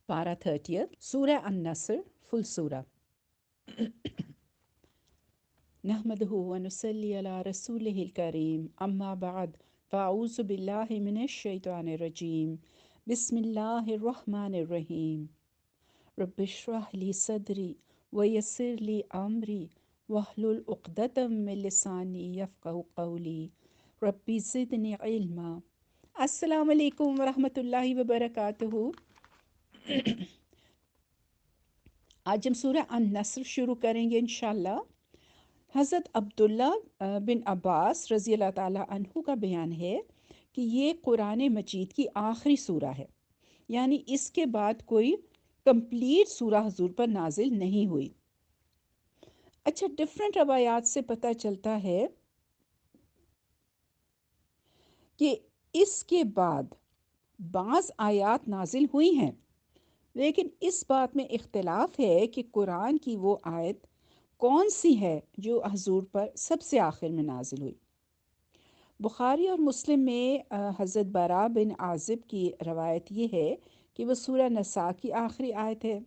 Para 30th, Surah An-Nasr, full surah. نحمده ونصلي على رسوله الكريم أما بعد فأعوذ بالله من الشيطان الرجيم بسم الله الرحمن الرحيم رب اشرح لي صدري ويسر لي أمري واحلل عقدة من لساني يفقهوا قولي ربي زدني علما. السلام علیکم ورحمۃ اللہ وبرکاتہ. آج ہم سورہ النصر شروع کریں گے انشاءاللہ. حضرت عبداللہ بن عباس رضی اللہ تعالیٰ عنہ کا بیان ہے کہ یہ قرآن مجید کی آخری سورہ ہے، یعنی اس کے بعد کوئی کمپلیٹ سورہ حضور پر نازل نہیں ہوئی. اچھا، ڈفرینٹ روایات سے پتہ چلتا ہے کہ اس کے بعد بعض آیات نازل ہوئی ہیں، لیکن اس بات میں اختلاف ہے کہ قرآن کی وہ آیت کون سی ہے جو حضور پر سب سے آخر میں نازل ہوئی. بخاری اور مسلم میں حضرت برا بن عازب کی روایت یہ ہے کہ وہ سورہ نساء کی آخری آیت ہے.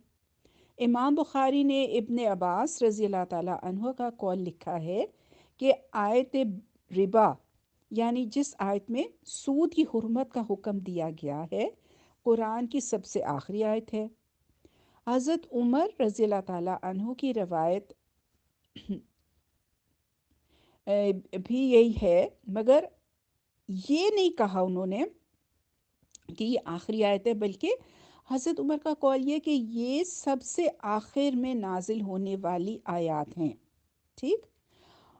امام بخاری نے ابن عباس رضی اللہ تعالیٰ عنہ کا قول لکھا ہے کہ آیت ربا، یعنی جس آیت میں سود کی حرمت کا حکم دیا گیا ہے، قرآن کی سب سے آخری آیت ہے. حضرت عمر رضی اللہ تعالیٰ عنہ کی روایت بھی یہی ہے، مگر یہ نہیں کہا انہوں نے کہ یہ آخری آیت ہے، بلکہ حضرت عمر کا قول یہ کہ یہ سب سے آخر میں نازل ہونے والی آیات ہیں. ٹھیک.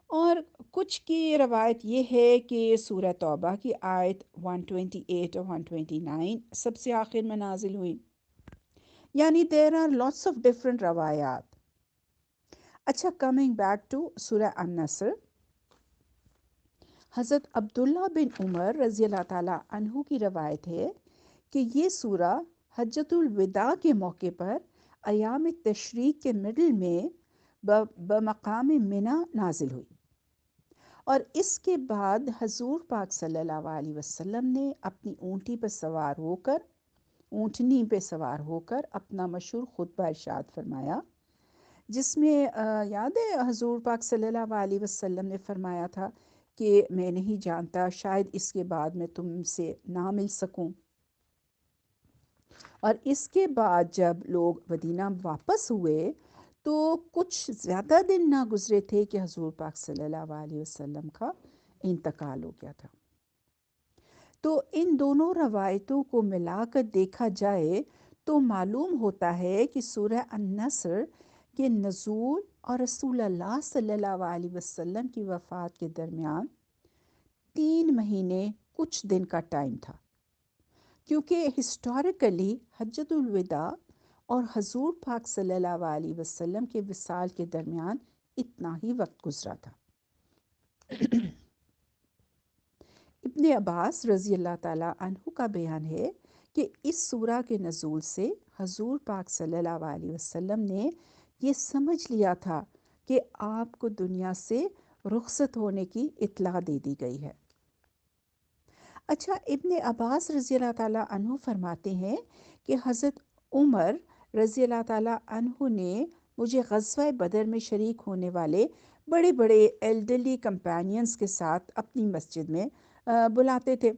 اور کچھ کی روایت یہ ہے کہ سورہ توبہ کی آیت 128 اور 129 سب سے آخر میں نازل ہوئی. یعنی there are lots of different روایات. اچھا، کمنگ بیک ٹو سورہ النصر، حضرت عبداللہ بن عمر رضی اللہ تعالیٰ عنہ کی روایت ہے کہ یہ سورہ حجۃ الوداع کے موقع پر ایام تشریق کے مڈل میں بمقام منی نازل ہوئی، اور اس کے بعد حضور پاک صلی اللہ علیہ وسلم نے اپنی اونٹنی پہ سوار ہو کر اپنا مشہور خطبہ ارشاد فرمایا، جس میں یاد ہے حضور پاک صلی اللہ علیہ وسلم نے فرمایا تھا کہ میں نہیں جانتا، شاید اس کے بعد میں تم سے نہ مل سکوں. اور اس کے بعد جب لوگ مدینہ واپس ہوئے تو کچھ زیادہ دن نہ گزرے تھے کہ حضور پاک صلی اللہ علیہ وسلم کا انتقال ہو گیا تھا. تو ان دونوں روایتوں کو ملا کر دیکھا جائے تو معلوم ہوتا ہے کہ سورہ النصر کے نزول اور رسول اللہ صلی اللہ علیہ وسلم کی وفات کے درمیان 3 مہینے کچھ دن کا ٹائم تھا، کیونکہ ہسٹوریکلی حجۃ الوداع اور حضور پاک صلی اللہ علیہ وسلم کے وصال کے درمیان اتنا ہی وقت گزرا تھا. ابن عباس رضی اللہ تعالیٰ عنہ کا بیان ہے کہ اس سورہ کے نزول سے حضور پاک صلی اللہ علیہ وسلم نے یہ سمجھ لیا تھا کہ آپ کو دنیا سے رخصت ہونے کی اطلاع دے دی گئی ہے. اچھا، ابن عباس رضی اللہ تعالیٰ عنہ فرماتے ہیں کہ حضرت عمر رضی اللہ تعالیٰ عنہ نے مجھے غزوہ بدر میں شریک ہونے والے بڑے بڑے ایلڈرلی کمپینینز کے ساتھ اپنی مسجد میں بلاتے تھے.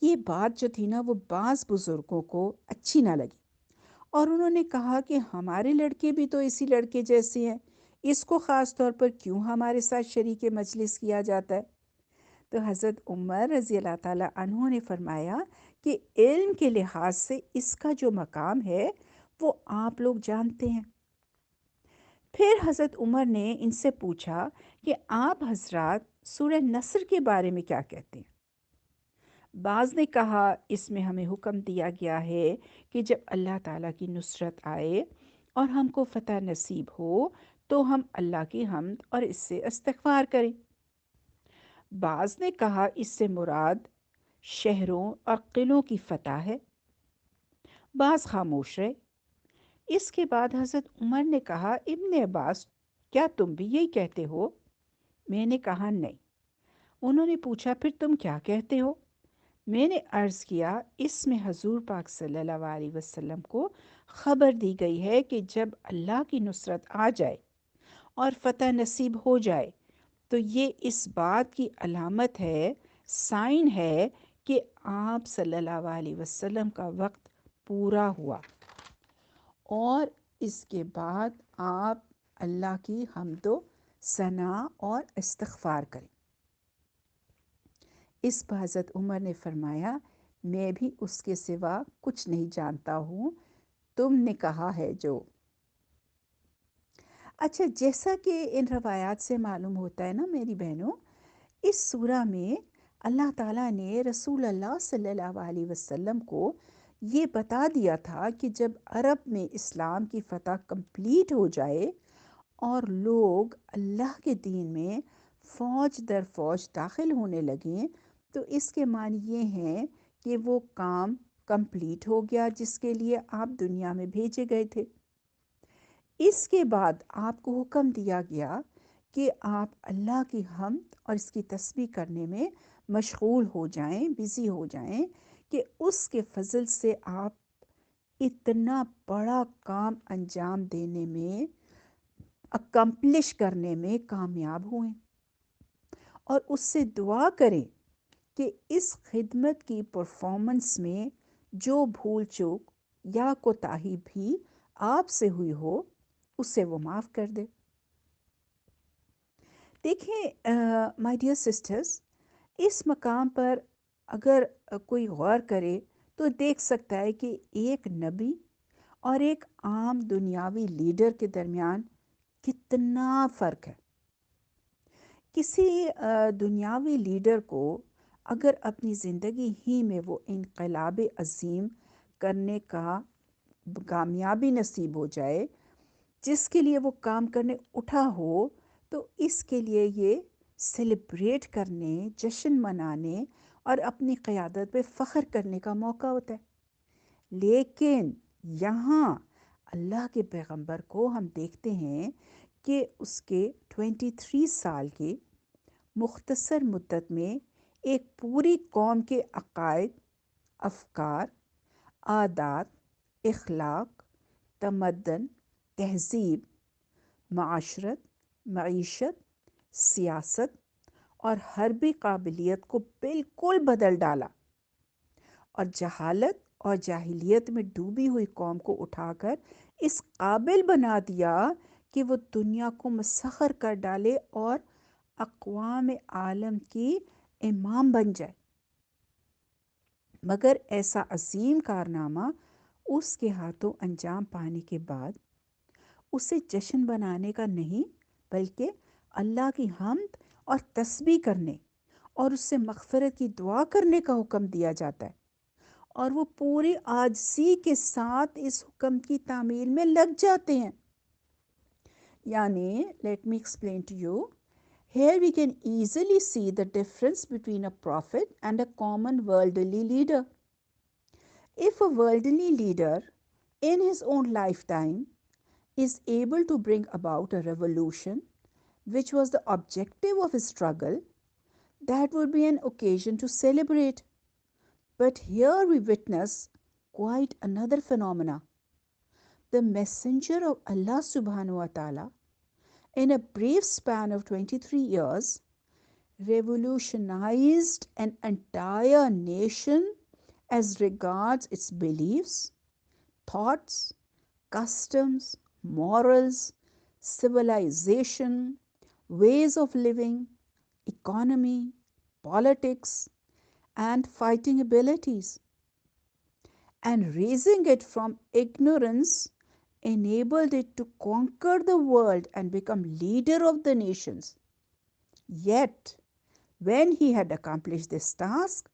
یہ بات جو تھی نا، وہ بعض بزرگوں کو اچھی نہ لگی، اور انہوں نے کہا کہ ہمارے لڑکے بھی تو اسی لڑکے جیسے ہیں، اس کو خاص طور پر کیوں ہمارے ساتھ شریک مجلس کیا جاتا ہے. تو حضرت عمر رضی اللہ تعالیٰ عنہ نے فرمایا کہ علم کے لحاظ سے اس کا جو مقام ہے وہ آپ لوگ جانتے ہیں. پھر حضرت عمر نے ان سے پوچھا کہ آپ حضرات سورہ نصر کے بارے میں کیا کہتے ہیں. بعض نے کہا اس میں ہمیں حکم دیا گیا ہے کہ جب اللہ تعالیٰ کی نصرت آئے اور ہم کو فتح نصیب ہو تو ہم اللہ کی حمد اور اس سے استغفار کریں. بعض نے کہا اس سے مراد شہروں اور قلعوں کی فتح ہے. بعض خاموش رہے. اس کے بعد حضرت عمر نے کہا، ابن عباس کیا تم بھی یہی کہتے ہو؟ میں نے کہا نہیں. انہوں نے پوچھا پھر تم کیا کہتے ہو؟ میں نے عرض کیا اس میں حضور پاک صلی اللہ علیہ وسلم کو خبر دی گئی ہے کہ جب اللہ کی نصرت آ جائے اور فتح نصیب ہو جائے تو یہ اس بات کی علامت ہے، سائن ہے کہ آپ صلی اللہ علیہ وسلم کا وقت پورا ہوا، اور اس کے بعد آپ اللہ کی حمد و ثنا اور استغفار کریں۔ اس پر حضرت عمر نے فرمایا، میں بھی اس کے سوا کچھ نہیں جانتا ہوں، تم نے کہا ہے جو۔ اچھا، جیسا کہ ان روایات سے معلوم ہوتا ہے نا میری بہنوں، اس سورہ میں اللہ تعالیٰ نے رسول اللہ صلی اللہ علیہ وسلم کو یہ بتا دیا تھا کہ جب عرب میں اسلام کی فتح کمپلیٹ ہو جائے اور لوگ اللہ کے دین میں فوج در فوج داخل ہونے لگیں تو اس کے معنی یہ ہیں کہ وہ کام کمپلیٹ ہو گیا جس کے لیے آپ دنیا میں بھیجے گئے تھے۔ اس کے بعد آپ کو حکم دیا گیا کہ آپ اللہ کی حمد اور اس کی تسبیح کرنے میں مشغول ہو جائیں، بزی ہو جائیں کہ اس کے فضل سے آپ اتنا بڑا کام انجام دینے میں، اکمپلش کرنے میں کامیاب ہوئیں، اور اس سے دعا کریں کہ اس خدمت کی پرفارمنس میں جو بھول چوک یا کوتاہی بھی آپ سے ہوئی ہو اسے وہ معاف کر دے۔ دیکھیں مائی ڈیئر سسٹرز، اس مقام پر اگر کوئی غور کرے تو دیکھ سکتا ہے کہ ایک نبی اور ایک عام دنیاوی لیڈر کے درمیان کتنا فرق ہے۔ کسی دنیاوی لیڈر کو اگر اپنی زندگی ہی میں وہ انقلاب عظیم کرنے کا کامیابی نصیب ہو جائے جس کے لیے وہ کام کرنے اٹھا ہو، تو اس کے لیے یہ سیلیبریٹ کرنے، جشن منانے اور اپنی قیادت پہ فخر کرنے کا موقع ہوتا ہے۔ لیکن یہاں اللہ کے پیغمبر کو ہم دیکھتے ہیں کہ اس کے 23 سال کے مختصر مدت میں ایک پوری قوم کے عقائد، افکار، عادات، اخلاق، تمدن، تہذیب، معاشرت، معیشت، سیاست اور حربی قابلیت کو بالکل بدل ڈالا، اور جہالت اور جاہلیت میں ڈوبی ہوئی قوم کو اٹھا کر اس قابل بنا دیا کہ وہ دنیا کو مسخر کر ڈالے اور اقوام عالم کی امام بن جائے۔ مگر ایسا عظیم کارنامہ اس کے ہاتھوں انجام پانے کے بعد اسے جشن بنانے کا نہیں بلکہ اللہ کی حمد اور تسبیح کرنے اور اس سے مغفرت کی دعا کرنے کا حکم دیا جاتا ہے، اور وہ پورے عاجزی کے ساتھ اس حکم کی تعمیل میں لگ جاتے ہیں۔ یعنی let me explain to you, here we can easily see the difference between a prophet and a common worldly leader. If a worldly leader in his own lifetime is able to bring about a revolution which was the objective of his struggle, that would be an occasion to celebrate. But here we witness quite another phenomena. The messenger of Allah subhanahu wa ta'ala, in a brief span of 23 years, revolutionized an entire nation as regards its beliefs, thoughts, customs, morals, civilization, ways of living, economy, politics, and fighting abilities, and raising it from ignorance enabled it to conquer the world and become leader of the nations. Yet, when he had accomplished this task,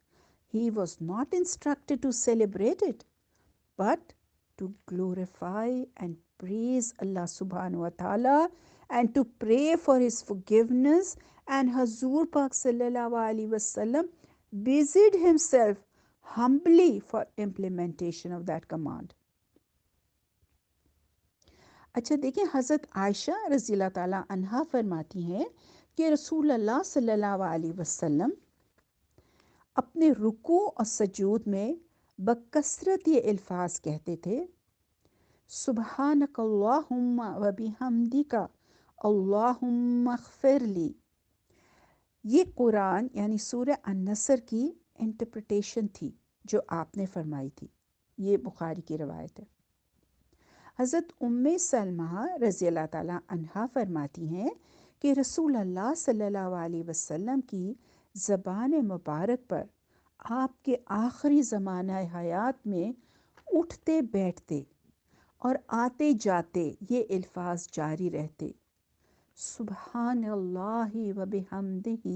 he was not instructed to celebrate it, but to glorify and praise Allah subhanahu wa ta'ala and to pray for his forgiveness. And Hazur Pak sallallahu alaihi wasallam busied himself humbly for implementation of that command. اچھا دیکھیں، حضرت عائشہ رضی اللہ تعالیٰ عنہا فرماتی ہیں کہ رسول اللہ صلی اللہ علیہ وسلم اپنے رکوع اور سجود میں بکثرت یہ الفاظ کہتے تھے، سبحانک اللہم و بحمدک اللہم اغفر لی۔ یہ قرآن یعنی سورہ النصر کی انٹرپریٹیشن تھی جو آپ نے فرمائی تھی۔ یہ بخاری کی روایت ہے۔ حضرت ام سلمہ رضی اللہ تعالیٰ عنہا فرماتی ہیں کہ رسول اللہ صلی اللہ علیہ وسلم کی زبان مبارک پر آپ کے آخری زمانہ حیات میں اٹھتے بیٹھتے اور آتے جاتے یہ الفاظ جاری رہتے، سبحان اللہ و بحمدہ۔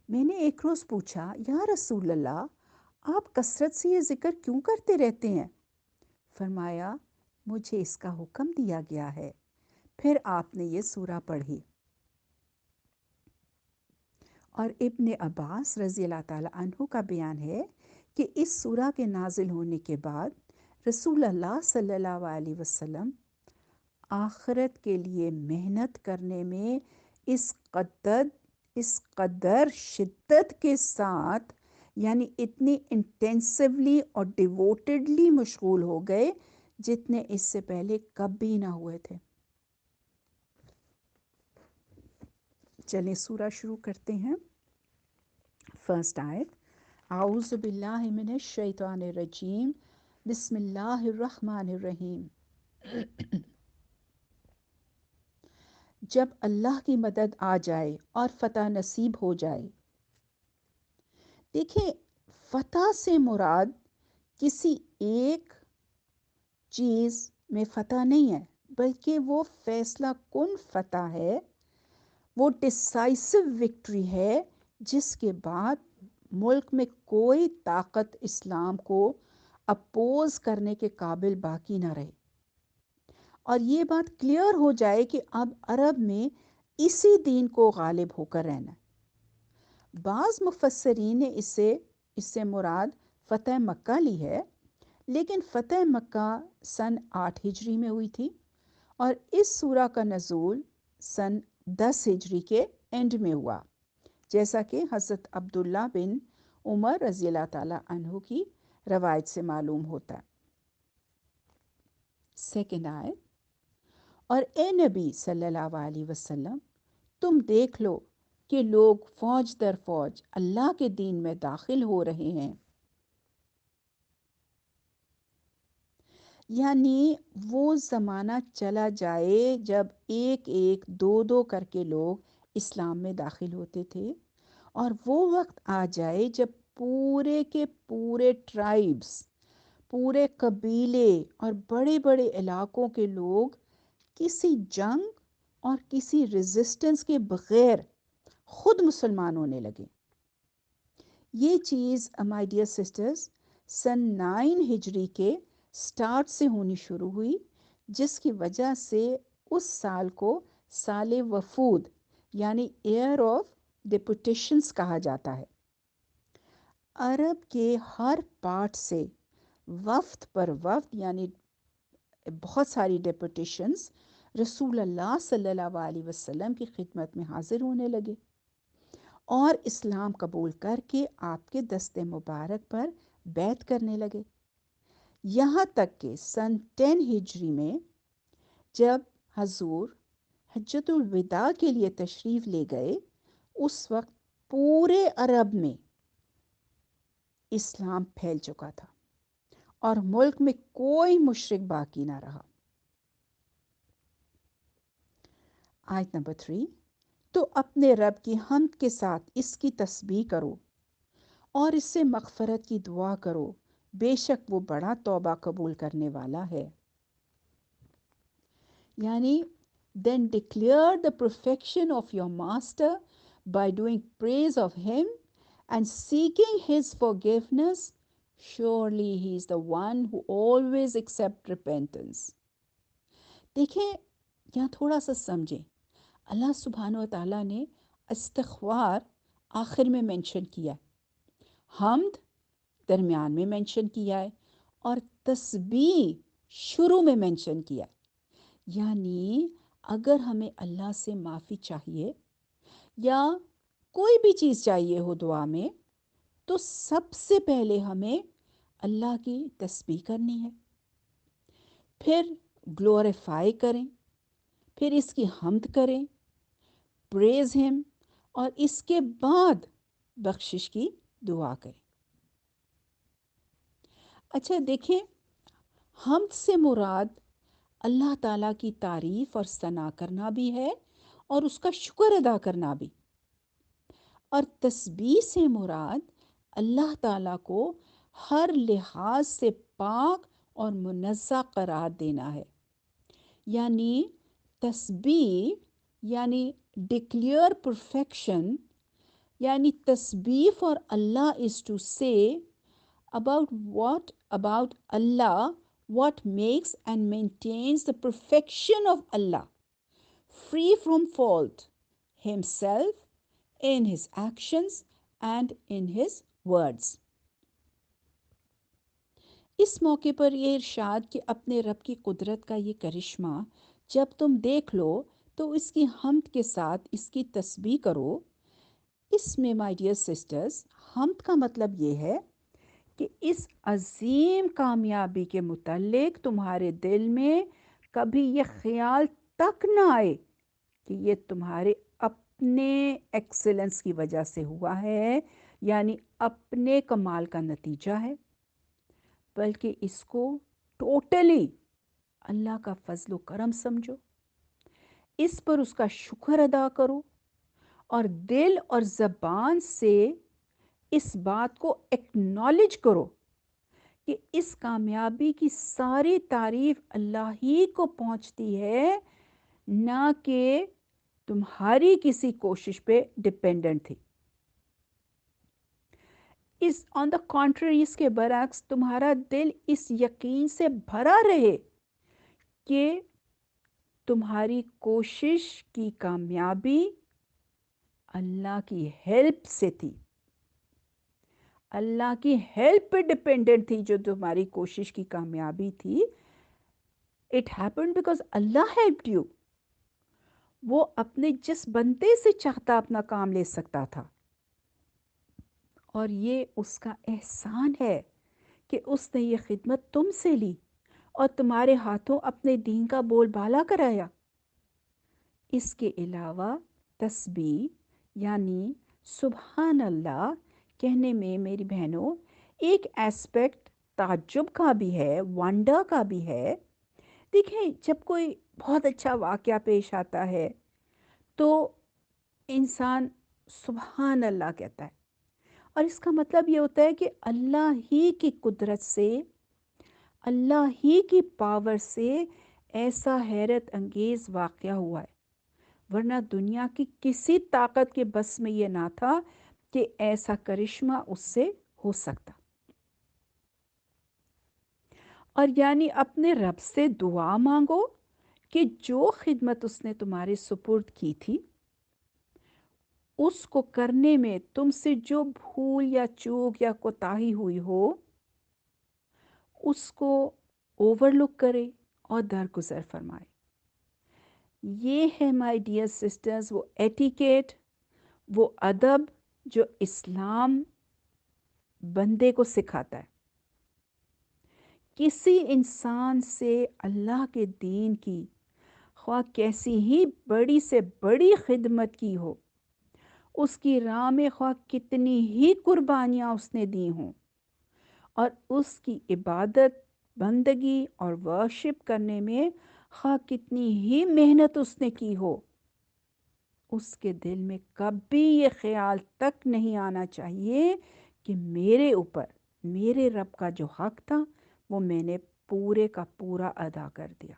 میں نے ایک روز پوچھا، یا رسول اللہ، آپ کثرت سے یہ ذکر کیوں کرتے رہتے ہیں؟ فرمایا، مجھے اس کا حکم دیا گیا ہے۔ پھر آپ نے یہ سورہ پڑھی۔ اور ابن عباس رضی اللہ تعالیٰ عنہ کا بیان ہے کہ اس سورہ کے نازل ہونے کے بعد رسول اللہ صلی اللہ علیہ وسلم آخرت کے لیے محنت کرنے میں اس قدر شدت کے ساتھ، یعنی اتنی انٹینسولی اور ڈیووٹڈلی مشغول ہو گئے جتنے اس سے پہلے کبھی نہ ہوئے تھے۔ چلیں سورہ شروع کرتے ہیں۔ فرسٹ آیت، اعوذ باللہ من الشیطان الرجیم، بسم اللہ الرحمن الرحیم۔ جب اللہ کی مدد آ جائے اور فتح نصیب ہو جائے۔ دیکھیں، فتح سے مراد کسی ایک چیز میں فتح نہیں ہے، بلکہ وہ فیصلہ کن فتح ہے، وہ ڈسائسو وکٹری ہے جس کے بعد ملک میں کوئی طاقت اسلام کو اپوز کرنے کے قابل باقی نہ رہے، اور یہ بات کلیئر ہو جائے کہ اب عرب میں اسی دین کو غالب ہو کر رہنا ہے۔ بعض مفسرین نے اس سے مراد فتح مکہ لی ہے، لیکن فتح مکہ سن 8 ہجری میں ہوئی تھی، اور اس سورہ کا نزول سن 10 ہجری کے اینڈ میں ہوا، جیسا کہ حضرت عبداللہ بن عمر رضی اللہ تعالیٰ عنہ کی روایت سے معلوم ہوتا ہے۔ سیکنڈ آیت، اور اے نبی صلی اللہ علیہ وسلم، تم دیکھ لو کہ لوگ فوج در فوج اللہ کے دین میں داخل ہو رہے ہیں، یعنی وہ زمانہ چلا جائے جب ایک ایک دو دو کر کے لوگ اسلام میں داخل ہوتے تھے، اور وہ وقت آ جائے جب پورے کے پورے ٹرائبز، پورے قبیلے اور بڑے بڑے علاقوں کے لوگ کسی جنگ اور کسی ریزسٹنس کے بغیر خود مسلمان ہونے لگے۔ یہ چیز مائی ڈیئر سسٹرز سن 9 ہجری کے سٹارٹ سے ہونی شروع ہوئی، جس کی وجہ سے اس سال کو سال وفود یعنی ایئر آف ڈیپوٹیشنز کہا جاتا ہے۔ عرب کے ہر پارٹ سے وفد پر وفد یعنی بہت ساری ڈیپوٹیشنز رسول اللہ صلی اللہ علیہ وسلم کی خدمت میں حاضر ہونے لگے اور اسلام قبول کر کے آپ کے دست مبارک پر بیعت کرنے لگے، یہاں تک کہ سن 10 ہجری میں جب حضور حجۃ الوداع کے لیے تشریف لے گئے، اس وقت پورے عرب میں اسلام پھیل چکا تھا اور ملک میں کوئی مشرک باقی نہ رہا۔ آیت نمبر 3، تو اپنے رب کی حمد کے ساتھ اس کی تسبیح کرو اور اس سے مغفرت کی دعا کرو، بے شک وہ بڑا توبہ قبول کرنے والا ہے۔ یعنی then declare the perfection of your master by doing praise of him and seeking his forgiveness. Surely he is the one who always accepts repentance. دیکھیں، یہاں تھوڑا سا سمجھیں، اللہ سبحانہ و تعالیٰ نے استغفار آخر میں مینشن کیا ہے، حمد درمیان میں مینشن کیا ہے، اور تسبیح شروع میں مینشن کیا ہے۔ یعنی اگر ہمیں اللہ سے معافی چاہیے یا کوئی بھی چیز چاہیے ہو دعا میں، تو سب سے پہلے ہمیں اللہ کی تسبیح کرنی ہے، پھر گلوریفائی کریں، پھر اس کی حمد کریں، پریز ہم، اور اس کے بعد بخشش کی دعا کریں۔ اچھا دیکھیں، حمد سے مراد اللہ تعالیٰ کی تعریف اور ثنا کرنا بھی ہے، اور اس کا شکر ادا کرنا بھی۔ اور تسبیح سے مراد اللہ تعالیٰ کو ہر لحاظ سے پاک اور منزہ قرار دینا ہے۔ یعنی تسبیح یعنی ڈکلیئر پرفیکشن، یعنی تسبیح فار اللہ از ٹو سے about Allah, what makes and maintains the perfection of Allah, free from fault, himself, in his actions and in his words۔ اس موقع پر یہ ارشاد کہ اپنے رب کی قدرت کا یہ کرشمہ جب تم دیکھ لو تو اس کی حمد کے ساتھ اس کی تسبیح کرو۔ اس میں مائی ڈیئر سسٹرز، حمد کا مطلب یہ ہے کہ اس عظیم کامیابی کے متعلق تمہارے دل میں کبھی یہ خیال تک نہ آئے کہ یہ تمہارے اپنے ایکسلنس کی وجہ سے ہوا ہے، یعنی اپنے کمال کا نتیجہ ہے، بلکہ اس کو ٹوٹلی اللہ کا فضل و کرم سمجھو، اس پر اس کا شکر ادا کرو، اور دل اور زبان سے اس بات کو ایکنالج کرو کہ اس کامیابی کی ساری تعریف اللہ ہی کو پہنچتی ہے، نہ کہ تمہاری کسی کوشش پہ ڈپینڈنٹ تھی۔ اس آن دا کانٹری، اس کے برعکس تمہارا دل اس یقین سے بھرا رہے کہ تمہاری کوشش کی کامیابی اللہ کی ہیلپ سے تھی، اللہ کی ہیلپ پہ ڈپینڈنٹ تھی جو تمہاری کوشش کی کامیابی تھی۔ It happened because Allah helped you. وہ اپنے جس بندے سے چاہتا اپنا کام لے سکتا تھا، اور یہ اس کا احسان ہے کہ اس نے یہ خدمت تم سے لی اور تمہارے ہاتھوں اپنے دین کا بول بالا کرایا۔ اس کے علاوہ تسبیح یعنی سبحان اللہ کہنے میں میری بہنوں ایک ایسپیکٹ تعجب کا بھی ہے، ونڈر کا بھی ہے۔ دیکھیں، جب کوئی بہت اچھا واقعہ پیش آتا ہے تو انسان سبحان اللہ کہتا ہے، اور اس کا مطلب یہ ہوتا ہے کہ اللہ ہی کی قدرت سے، اللہ ہی کی پاور سے ایسا حیرت انگیز واقعہ ہوا ہے، ورنہ دنیا کی کسی طاقت کے بس میں یہ نہ تھا کہ ایسا کرشمہ اس سے ہو سکتا۔ اور یعنی اپنے رب سے دعا مانگو کہ جو خدمت اس نے تمہارے سپرد کی تھی، اس کو کرنے میں تم سے جو بھول یا چوک یا کوتاہی ہوئی ہو، اس کو اوور لک کرے اور درگزر فرمائے۔ یہ ہے مائی ڈیئر سسٹرز وہ ایٹیکیٹ، وہ ادب جو اسلام بندے کو سکھاتا ہے۔ کسی انسان سے اللہ کے دین کی خواہ کیسی ہی بڑی سے بڑی خدمت کی ہو، اس کی راہ میں خواہ کتنی ہی قربانیاں اس نے دی ہوں، اور اس کی عبادت، بندگی اور ورشپ کرنے میں خواہ کتنی ہی محنت اس نے کی ہو، اس کے دل میں کبھی یہ خیال تک نہیں آنا چاہیے کہ میرے اوپر میرے رب کا جو حق تھا وہ میں نے پورے کا پورا ادا کر دیا،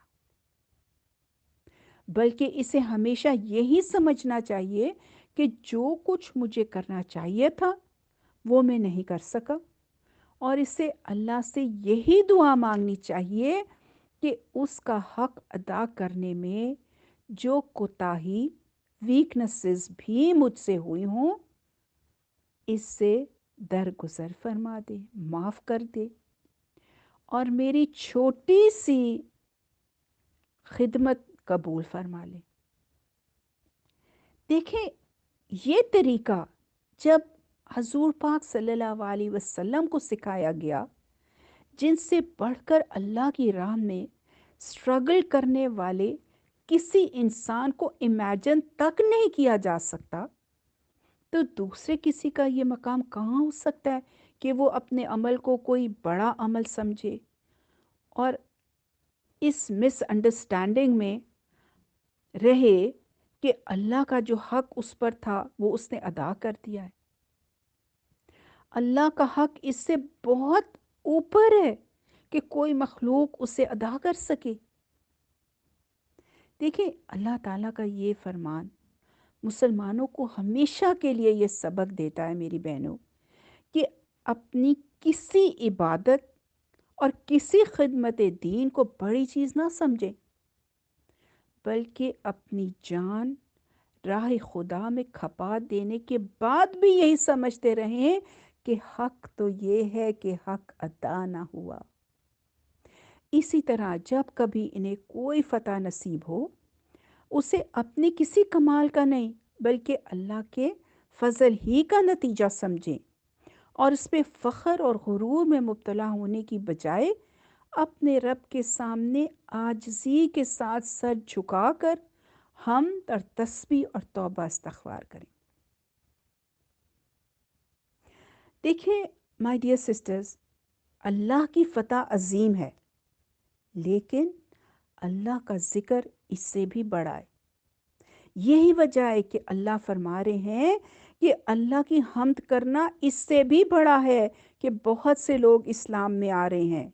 بلکہ اسے ہمیشہ یہی سمجھنا چاہیے کہ جو کچھ مجھے کرنا چاہیے تھا وہ میں نہیں کر سکا، اور اسے اللہ سے یہی دعا مانگنی چاہیے کہ اس کا حق ادا کرنے میں جو کوتاہی، ویکنسز بھی مجھ سے ہوئی ہوں، اس سے درگزر فرما دے، معاف کر دے، اور میری چھوٹی سی خدمت قبول فرما لے۔ دیکھیں، یہ طریقہ جب حضور پاک صلی اللہ علیہ وسلم کو سکھایا گیا، جن سے بڑھ کر اللہ کی راہ میں اسٹرگل کرنے والے کسی انسان کو امیجن تک نہیں کیا جا سکتا، تو دوسرے کسی کا یہ مقام کہاں ہو سکتا ہے کہ وہ اپنے عمل کو کوئی بڑا عمل سمجھے اور اس مس انڈرسٹینڈنگ میں رہے کہ اللہ کا جو حق اس پر تھا وہ اس نے ادا کر دیا ہے۔ اللہ کا حق اس سے بہت اوپر ہے کہ کوئی مخلوق اسے ادا کر سکے۔ دیکھیں، اللہ تعالیٰ کا یہ فرمان مسلمانوں کو ہمیشہ کے لیے یہ سبق دیتا ہے میری بہنوں، کہ اپنی کسی عبادت اور کسی خدمت دین کو بڑی چیز نہ سمجھیں، بلکہ اپنی جان راہ خدا میں کھپا دینے کے بعد بھی یہی سمجھتے رہیں کہ حق تو یہ ہے کہ حق ادا نہ ہوا۔ اسی طرح جب کبھی انہیں کوئی فتح نصیب ہو، اسے اپنے کسی کمال کا نہیں بلکہ اللہ کے فضل ہی کا نتیجہ سمجھیں، اور اس پہ فخر اور غرور میں مبتلا ہونے کی بجائے اپنے رب کے سامنے عاجزی کے ساتھ سر جھکا کر حمد اور تسبیح اور توبہ استغفار کریں۔ دیکھیں مائی ڈیئر سسٹرز، اللہ کی فتح عظیم ہے، لیکن اللہ کا ذکر اس سے بھی بڑا ہے۔ یہی وجہ ہے کہ اللہ فرما رہے ہیں کہ اللہ کی حمد کرنا اس سے بھی بڑا ہے کہ بہت سے لوگ اسلام میں آ رہے ہیں۔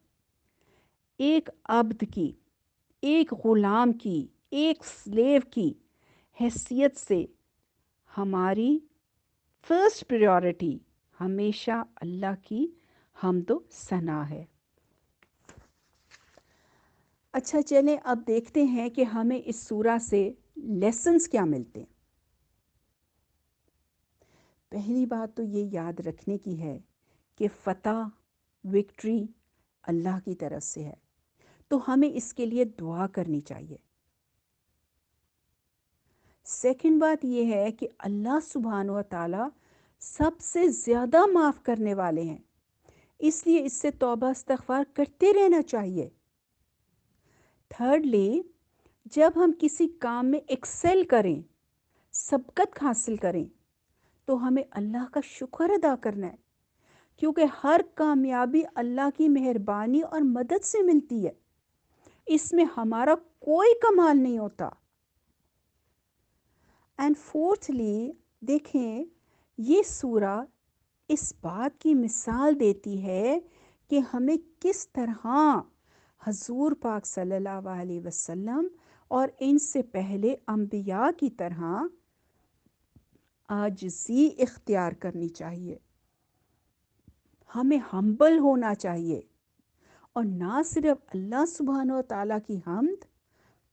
ایک عبد کی، ایک غلام کی، ایک سلیو کی حیثیت سے ہماری فرسٹ پریورٹی ہمیشہ اللہ کی حمد و ثنا ہے۔ اچھا چلیں اب دیکھتے ہیں کہ ہمیں اس سورہ سے لیسنز کیا ملتے ہیں۔ پہلی بات تو یہ یاد رکھنے کی ہے کہ فتح، وکٹری اللہ کی طرف سے ہے، تو ہمیں اس کے لیے دعا کرنی چاہیے۔ سیکنڈ بات یہ ہے کہ اللہ سبحانہ و تعالیٰ سب سے زیادہ معاف کرنے والے ہیں، اس لیے اس سے توبہ استغفار کرتے رہنا چاہیے۔ تھرڈلی، جب ہم کسی کام میں ایکسل کریں، سبقت حاصل کریں، تو ہمیں اللہ کا شکر ادا کرنا ہے، کیونکہ ہر کامیابی اللہ کی مہربانی اور مدد سے ملتی ہے، اس میں ہمارا کوئی کمال نہیں ہوتا۔ اینڈ فورتھلی، دیکھیں یہ سورہ اس بات کی مثال دیتی ہے کہ ہمیں کس طرح حضور پاک صلی اللہ علیہ وسلم اور ان سے پہلے انبیاء کی طرح عاجزی اختیار کرنی چاہیے، ہمیں ہمبل ہونا چاہیے، اور نہ صرف اللہ سبحانہ و تعالیٰ کی حمد،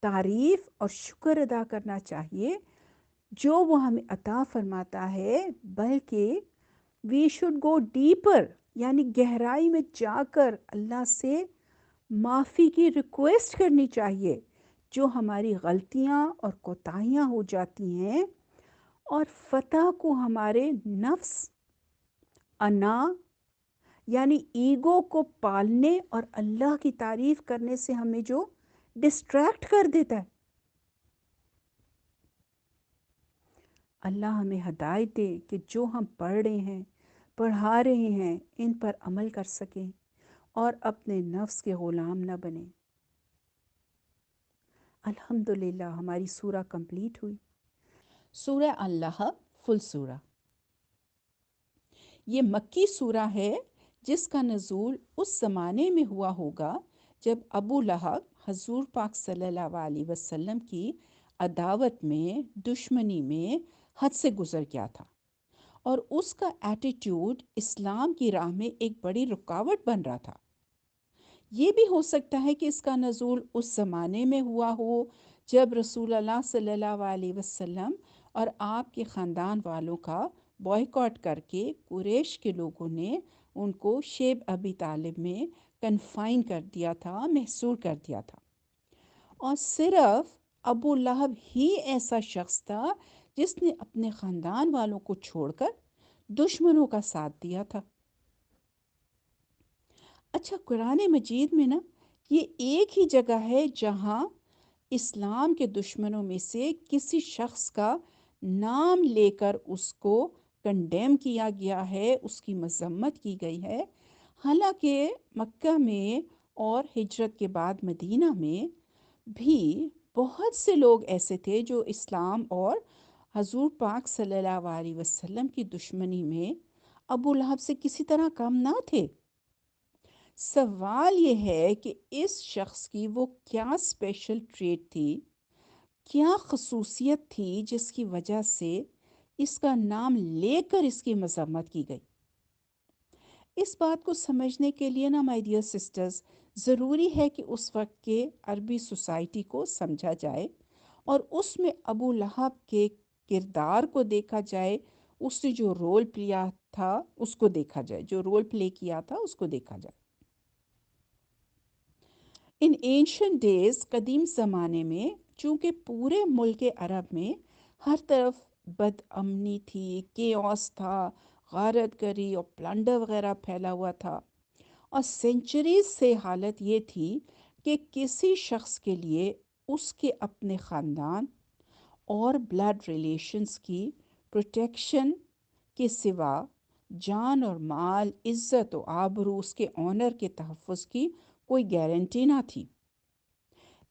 تعریف اور شکر ادا کرنا چاہیے جو وہ ہمیں عطا فرماتا ہے، بلکہ وی شوڈ گو ڈیپر، یعنی گہرائی میں جا کر اللہ سے معافی کی ریکویسٹ کرنی چاہیے جو ہماری غلطیاں اور کوتاہیاں ہو جاتی ہیں، اور فتح کو ہمارے نفس، انا یعنی ایگو کو پالنے اور اللہ کی تعریف کرنے سے ہمیں جو ڈسٹریکٹ کر دیتا ہے۔ اللہ ہمیں ہدایت دے کہ جو ہم پڑھ رہے ہیں، پڑھا رہے ہیں، ان پر عمل کر سکیں اور اپنے نفس کے غلام نہ بنیں۔ الحمدللہ ہماری سورہ کمپلیٹ ہوئی۔ سورہ اللہب فل سورہ، یہ مکی سورہ ہے جس کا نزول اس زمانے میں ہوا ہوگا جب ابو لہب حضور پاک صلی اللہ علیہ وسلم کی عداوت میں، دشمنی میں حد سے گزر گیا تھا، اور اس کا ایٹیٹیوڈ اسلام کی راہ میں ایک بڑی رکاوٹ بن رہا تھا۔ یہ بھی ہو سکتا ہے کہ اس کا نزول اس زمانے میں ہوا ہو جب رسول اللہ صلی اللہ علیہ وسلم اور آپ کے خاندان والوں کا بائیکاٹ کر کے قریش کے لوگوں نے ان کو شیب ابی طالب میں کنفائن کر دیا تھا، محصور کر دیا تھا، اور صرف ابو لہب ہی ایسا شخص تھا جس نے اپنے خاندان والوں کو چھوڑ کر دشمنوں کا ساتھ دیا تھا۔ اچھا، قرآن مجید میں نا یہ ایک ہی جگہ ہے جہاں اسلام کے دشمنوں میں سے کسی شخص کا نام لے کر اس کو کنڈیم کیا گیا ہے، اس کی مذمت کی گئی ہے۔ حالانکہ مکہ میں اور ہجرت کے بعد مدینہ میں بھی بہت سے لوگ ایسے تھے جو اسلام اور حضور پاک صلی اللہ علیہ وسلم کی دشمنی میں ابو لہب سے کسی طرح کم نہ تھے۔ سوال یہ ہے کہ اس شخص کی وہ کیا اسپیشل ٹریٹ تھی، کیا خصوصیت تھی جس کی وجہ سے اس کا نام لے کر اس کی مذمت کی گئی۔ اس بات کو سمجھنے کے لیے نا مائی ڈیئر سسٹرز، ضروری ہے کہ اس وقت کے عربی سوسائٹی کو سمجھا جائے اور اس میں ابو لہب کے کردار کو دیکھا جائے، اس نے جو رول پلیا تھا اس کو دیکھا جائے، جو رول پلے کیا تھا اس کو دیکھا جائے۔ ان اینشنٹ ڈیز، قدیم زمانے میں، چونکہ پورے ملک عرب میں ہر طرف بد امنی تھی، کیوس تھا، غارت گری اور پلنڈر وغیرہ پھیلا ہوا تھا، اور سینچریز سے حالت یہ تھی کہ کسی شخص کے لیے اس کے اپنے خاندان اور بلڈ ریلیشنز کی پروٹیکشن کے سوا جان اور مال، عزت و آبرو، اس کے آنر کے تحفظ کی کوئی گارنٹی نہ تھی۔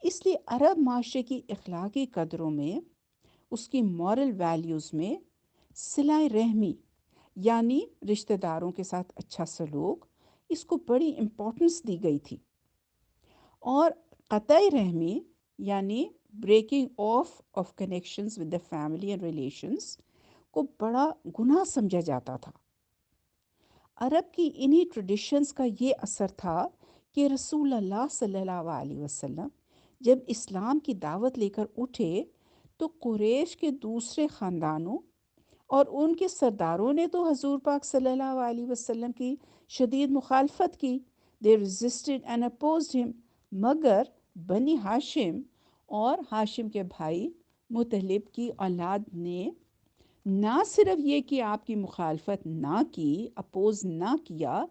اس لیے عرب معاشرے کی اخلاقی قدروں میں، اس کی مورل ویلیوز میں صلہ رحمی یعنی رشتہ داروں کے ساتھ اچھا سلوک، اس کو بڑی امپورٹنس دی گئی تھی، اور قطعی رحمی یعنی breaking of connections with the family and relations کو بڑا گناہ سمجھا جاتا تھا۔ عرب کی انہی ٹریڈیشنز کا یہ اثر تھا کہ رسول اللہ صلی اللہ علیہ وسلم جب اسلام کی دعوت لے کر اٹھے تو قریش کے دوسرے خاندانوں اور ان کے سرداروں نے تو حضور پاک صلی اللہ علیہ وسلم کی شدید مخالفت کی۔ They resisted and opposed him. مگر بنی ہاشم اور ہاشم کے بھائی مطلب کی اولاد نے نہ صرف یہ کہ آپ کی مخالفت نہ کی، اپوز نہ کیا،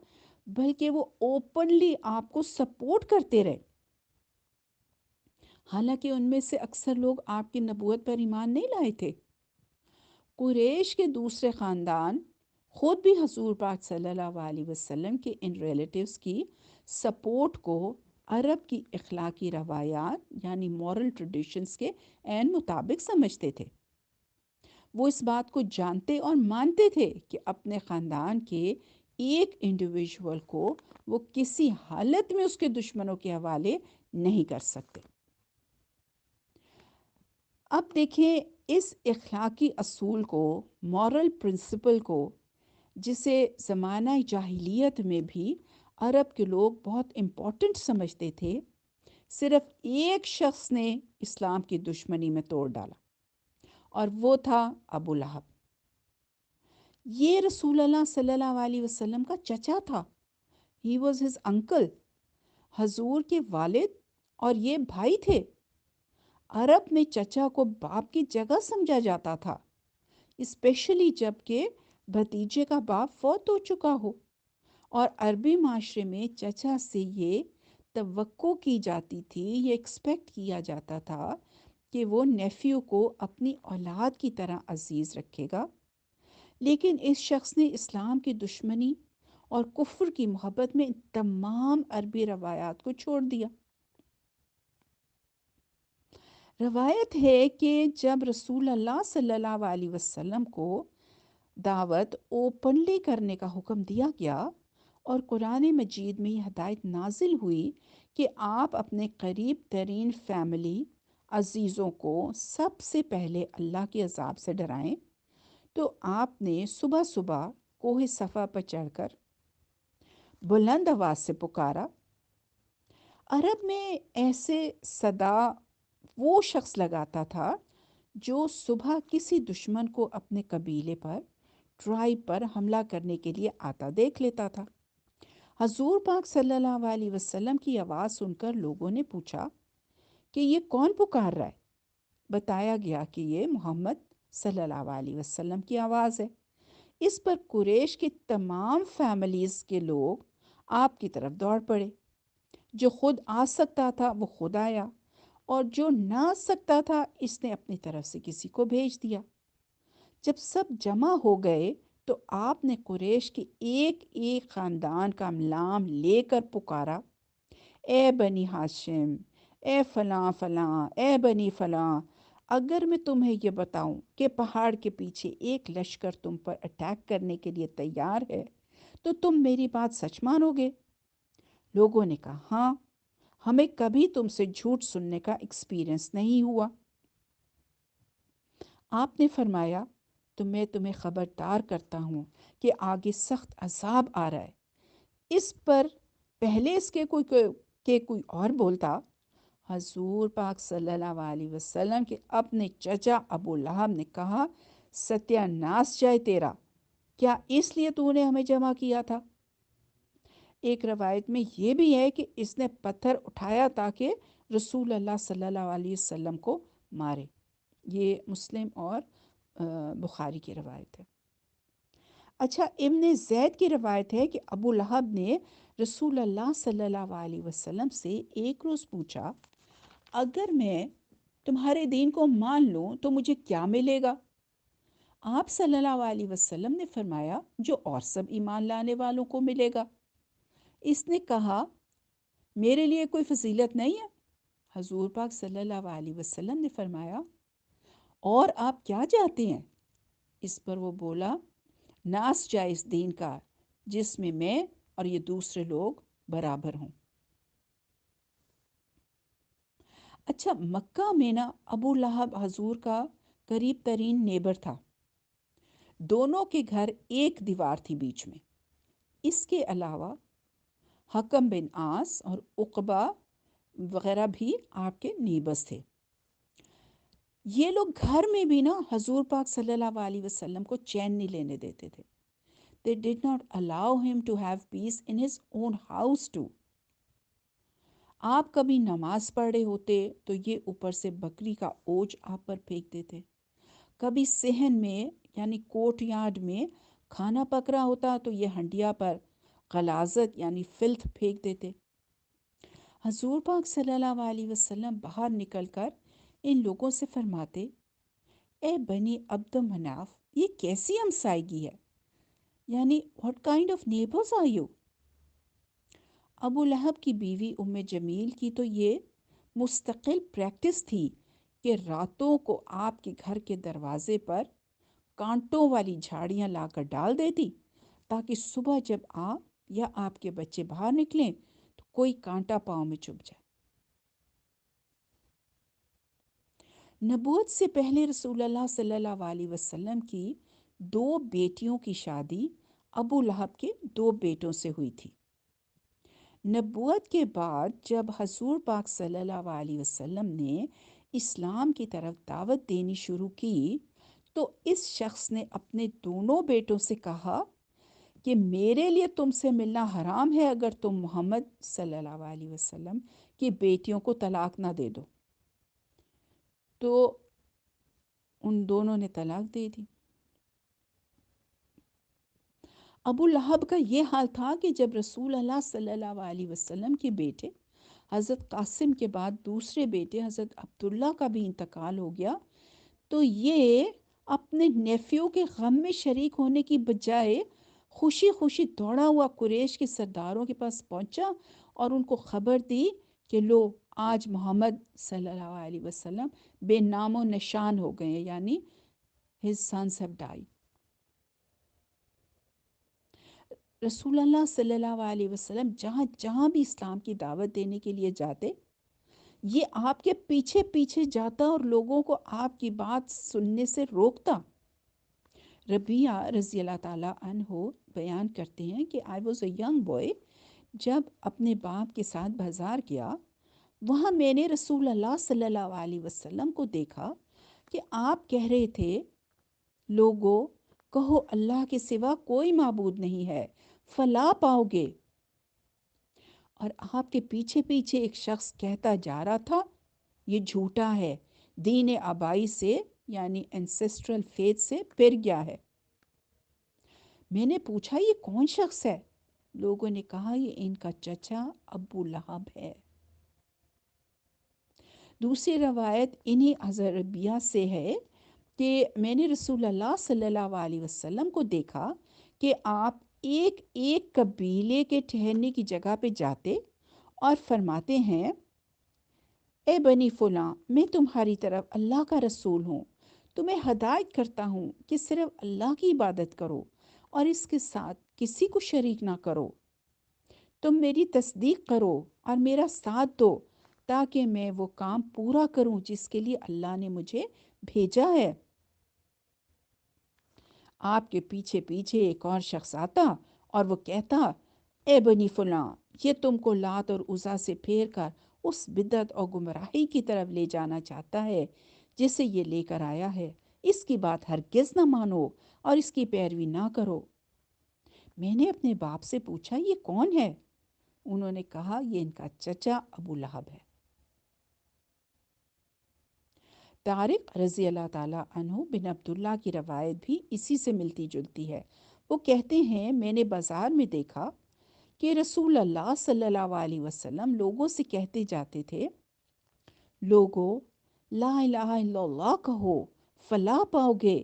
بلکہ وہ اوپنلی آپ کو سپورٹ کرتے رہے۔ حالانکہ ان میں سے اکثر لوگ آپ کی نبوت پر ایمان نہیں لائے تھے۔ قریش کے دوسرے خاندان خود بھی حضور پاک صلی اللہ علیہ وسلم کے ان ریلیٹیوز کی سپورٹ کو عرب کی اخلاقی روایات یعنی مورل ٹریڈیشنز کے عین مطابق سمجھتے تھے۔ وہ اس بات کو جانتے اور مانتے تھے کہ اپنے خاندان کے ایک انڈیویجول کو وہ کسی حالت میں اس کے دشمنوں کے حوالے نہیں کر سکتے۔ اب دیکھیں اس اخلاقی اصول کو، مورل پرنسپل کو، جسے زمانہ جاہلیت میں بھی عرب کے لوگ بہت امپورٹنٹ سمجھتے تھے، صرف ایک شخص نے اسلام کی دشمنی میں توڑ ڈالا، اور وہ تھا ابو لہب۔ یہ رسول اللہ صلی اللہ علیہ وسلم کا چچا تھا۔ ہی واز ہز انکل، حضور کے والد، اور یہ بھائی تھے۔ عرب میں چچا کو باپ کی جگہ سمجھا جاتا تھا، اسپیشلی جب کہ بھتیجے کا باپ فوت ہو چکا ہو، اور عربی معاشرے میں چچا سے یہ توقع کی جاتی تھی، یہ ایکسپیکٹ کیا جاتا تھا کہ وہ نیفیو کو اپنی اولاد کی طرح عزیز رکھے گا۔ لیکن اس شخص نے اسلام کی دشمنی اور کفر کی محبت میں تمام عربی روایات کو چھوڑ دیا۔ روایت ہے کہ جب رسول اللہ صلی اللہ علیہ وسلم کو دعوت اوپنلی کرنے کا حکم دیا گیا اور قرآن مجید میں یہ ہدایت نازل ہوئی کہ آپ اپنے قریب ترین فیملی عزیزوں کو سب سے پہلے اللہ کے عذاب سے ڈرائیں، تو آپ نے صبح صبح کوہ صفا پر چڑھ کر بلند آواز سے پکارا۔ عرب میں ایسے صدا وہ شخص لگاتا تھا جو صبح کسی دشمن کو اپنے قبیلے پر، ٹرائب پر حملہ کرنے کے لیے آتا دیکھ لیتا تھا۔ حضور پاک صلی اللہ علیہ وسلم کی آواز سن کر لوگوں نے پوچھا کہ یہ کون پکار رہا ہے؟ بتایا گیا کہ یہ محمد صلی اللہ علیہ وسلم کی آواز ہے۔ اس پر قریش کی تمام فیملیز کے لوگ آپ کی طرف دوڑ پڑے۔ جو خود آ سکتا تھا وہ خود آیا، اور جو نہ آ سکتا تھا اس نے اپنی طرف سے کسی کو بھیج دیا۔ جب سب جمع ہو گئے تو آپ نے قریش کے ایک ایک خاندان کا نام لے کر پکارا، اے بنی ہاشم، اے فلاں فلاں، اے بنی فلاں، اگر میں تمہیں یہ بتاؤں کہ پہاڑ کے پیچھے ایک لشکر تم پر اٹیک کرنے کے لیے تیار ہے تو تم میری بات سچ مانو گے؟ لوگوں نے کہا، ہاں، ہمیں کبھی تم سے جھوٹ سننے کا ایکسپیرئنس نہیں ہوا۔ آپ نے فرمایا، تو میں تمہیں خبردار کرتا ہوں کہ آگے سخت عذاب آ رہا ہے۔ اس پر پہلے اس کے کوئی اور بولتا، حضور پاک صلی اللہ علیہ وسلم کے اپنے چچا ابو لہب نے کہا، ستیہ ناس جائے تیرا، کیا اس لیے تو نے ہمیں جمع کیا تھا؟ ایک روایت میں یہ بھی ہے کہ اس نے پتھر اٹھایا تاکہ رسول اللہ صلی اللہ علیہ وسلم کو مارے۔ یہ مسلم اور بخاری کی روایت ہے۔ اچھا، ابن زید کی روایت ہے کہ ابو لہب نے رسول اللہ صلی اللہ علیہ وسلم سے ایک روز پوچھا، اگر میں تمہارے دین کو مان لوں تو مجھے کیا ملے گا؟ آپ صلی اللہ علیہ وسلم نے فرمایا، جو اور سب ایمان لانے والوں کو ملے گا۔ اس نے کہا، میرے لیے کوئی فضیلت نہیں ہے؟ حضور پاک صلی اللہ علیہ وسلم نے فرمایا، اور آپ کیا چاہتے ہیں؟ اس پر وہ بولا، ناس جائز دین کا جس میں اور یہ دوسرے لوگ برابر ہوں۔ اچھا، مکہ میں نا ابو لہب حضور کا قریب ترین نیبر تھا۔ دونوں کے گھر ایک دیوار تھی بیچ میں۔ اس کے علاوہ حکم بن عاص اور عقبہ وغیرہ بھی آپ کے نیبرز تھے۔ یہ لوگ گھر میں بھی نا حضور پاک صلی اللہ علیہ وسلم کو چین نہیں لینے دیتے تھے۔ They did not allow him to have peace in his own house too۔ آپ کبھی نماز پڑھ رہے ہوتے تو یہ اوپر سے بکری کا اوج آپ پر پھینک دیتے۔ کبھی صحن میں یعنی کوٹ یارڈ میں کھانا پک رہا ہوتا تو یہ ہنڈیا پر غلاظت یعنی فلتھ پھینک دیتے۔ حضور پاک صلی اللہ علیہ وسلم باہر نکل کر ان لوگوں سے فرماتے، اے بنی عبد مناف، یہ کیسی ہمسائیگی ہے؟ یعنی what kind of neighbors are you؟ ابو لہب کی بیوی ام جمیل کی تو یہ مستقل پریکٹس تھی کہ راتوں کو آپ کے گھر کے دروازے پر کانٹوں والی جھاڑیاں لا کر ڈال دیتی تاکہ صبح جب آپ یا آپ کے بچے باہر نکلیں تو کوئی کانٹا پاؤں میں چبھ جائے۔ نبوت سے پہلے رسول اللہ صلی اللہ علیہ وسلم کی 2 بیٹیوں کی شادی ابو لہب کے 2 بیٹوں سے ہوئی تھی۔ نبوت کے بعد جب حضور پاک صلی اللہ علیہ وسلم نے اسلام کی طرف دعوت دینی شروع کی تو اس شخص نے اپنے دونوں بیٹوں سے کہا کہ میرے لیے تم سے ملنا حرام ہے اگر تم محمد صلی اللہ علیہ وسلم کی بیٹیوں کو طلاق نہ دے دو۔ تو ان دونوں نے طلاق دے دی۔ ابو لہب کا یہ حال تھا کہ جب رسول اللہ صلی اللہ علیہ وسلم کے بیٹے حضرت قاسم کے بعد دوسرے بیٹے حضرت عبداللہ کا بھی انتقال ہو گیا تو یہ اپنے نیفیوں کے غم میں شریک ہونے کی بجائے خوشی خوشی دوڑا ہوا قریش کے سرداروں کے پاس پہنچا اور ان کو خبر دی کہ لو، آج محمد صلی اللہ علیہ وسلم بے نام و نشان ہو گئے، یعنی his sons have died۔ رسول اللہ صلی اللہ علیہ وسلم جہاں جہاں بھی اسلام کی دعوت دینے کے لیے جاتے، یہ آپ کے پیچھے پیچھے جاتا اور لوگوں کو آپ کی بات سننے سے روکتا۔ ربیعہ رضی اللہ تعالیٰ عنہ بیان کرتے ہیں کہ I was a young boy، جب اپنے باپ کے ساتھ بازار گیا، وہاں میں نے رسول اللہ صلی اللہ علیہ وسلم کو دیکھا کہ آپ کہہ رہے تھے، لوگو کہو اللہ کے سوا کوئی معبود نہیں ہے، فلاح پاؤ گے۔ اور آپ کے پیچھے پیچھے ایک شخص کہتا جا رہا تھا، یہ جھوٹا ہے، دین آبائی سے یعنی انسیسٹرل فیتھ سے پھر گیا ہے۔ میں نے پوچھا یہ کون شخص ہے؟ لوگوں نے کہا یہ ان کا چچا ابو لہب ہے۔ دوسری روایت انہی عربیہ سے ہے کہ میں نے رسول اللہ صلی اللہ علیہ وسلم کو دیکھا کہ آپ ایک ایک قبیلے کے ٹھہرنے کی جگہ پہ جاتے اور فرماتے ہیں، اے بنی فلاں، میں تمہاری طرف اللہ کا رسول ہوں، تمہیں ہدایت کرتا ہوں کہ صرف اللہ کی عبادت کرو اور اس کے ساتھ کسی کو شریک نہ کرو۔ تم میری تصدیق کرو اور میرا ساتھ دو تاکہ میں وہ کام پورا کروں جس کے لیے اللہ نے مجھے بھیجا ہے۔ آپ کے پیچھے پیچھے ایک اور شخص آتا اور وہ کہتا، اے بنی فلاں، یہ تم کو لات اور عزا سے پھیر کر اس بدعت اور گمراہی کی طرف لے جانا چاہتا ہے جسے یہ لے کر آیا ہے، اس کی بات ہرگز نہ مانو اور اس کی پیروی نہ کرو۔ میں نے اپنے باپ سے پوچھا یہ کون ہے؟ انہوں نے کہا یہ ان کا چچا ابو لہب ہے۔ طارق رضی اللہ تعالیٰ عنہ بن عبداللہ کی روایت بھی اسی سے ملتی جلتی ہے۔ وہ کہتے ہیں میں نے بازار میں دیکھا کہ رسول اللہ صلی اللہ علیہ وسلم لوگوں سے کہتے جاتے تھے، لوگو لا الہ الا اللہ کہو فلاح پاؤ گے،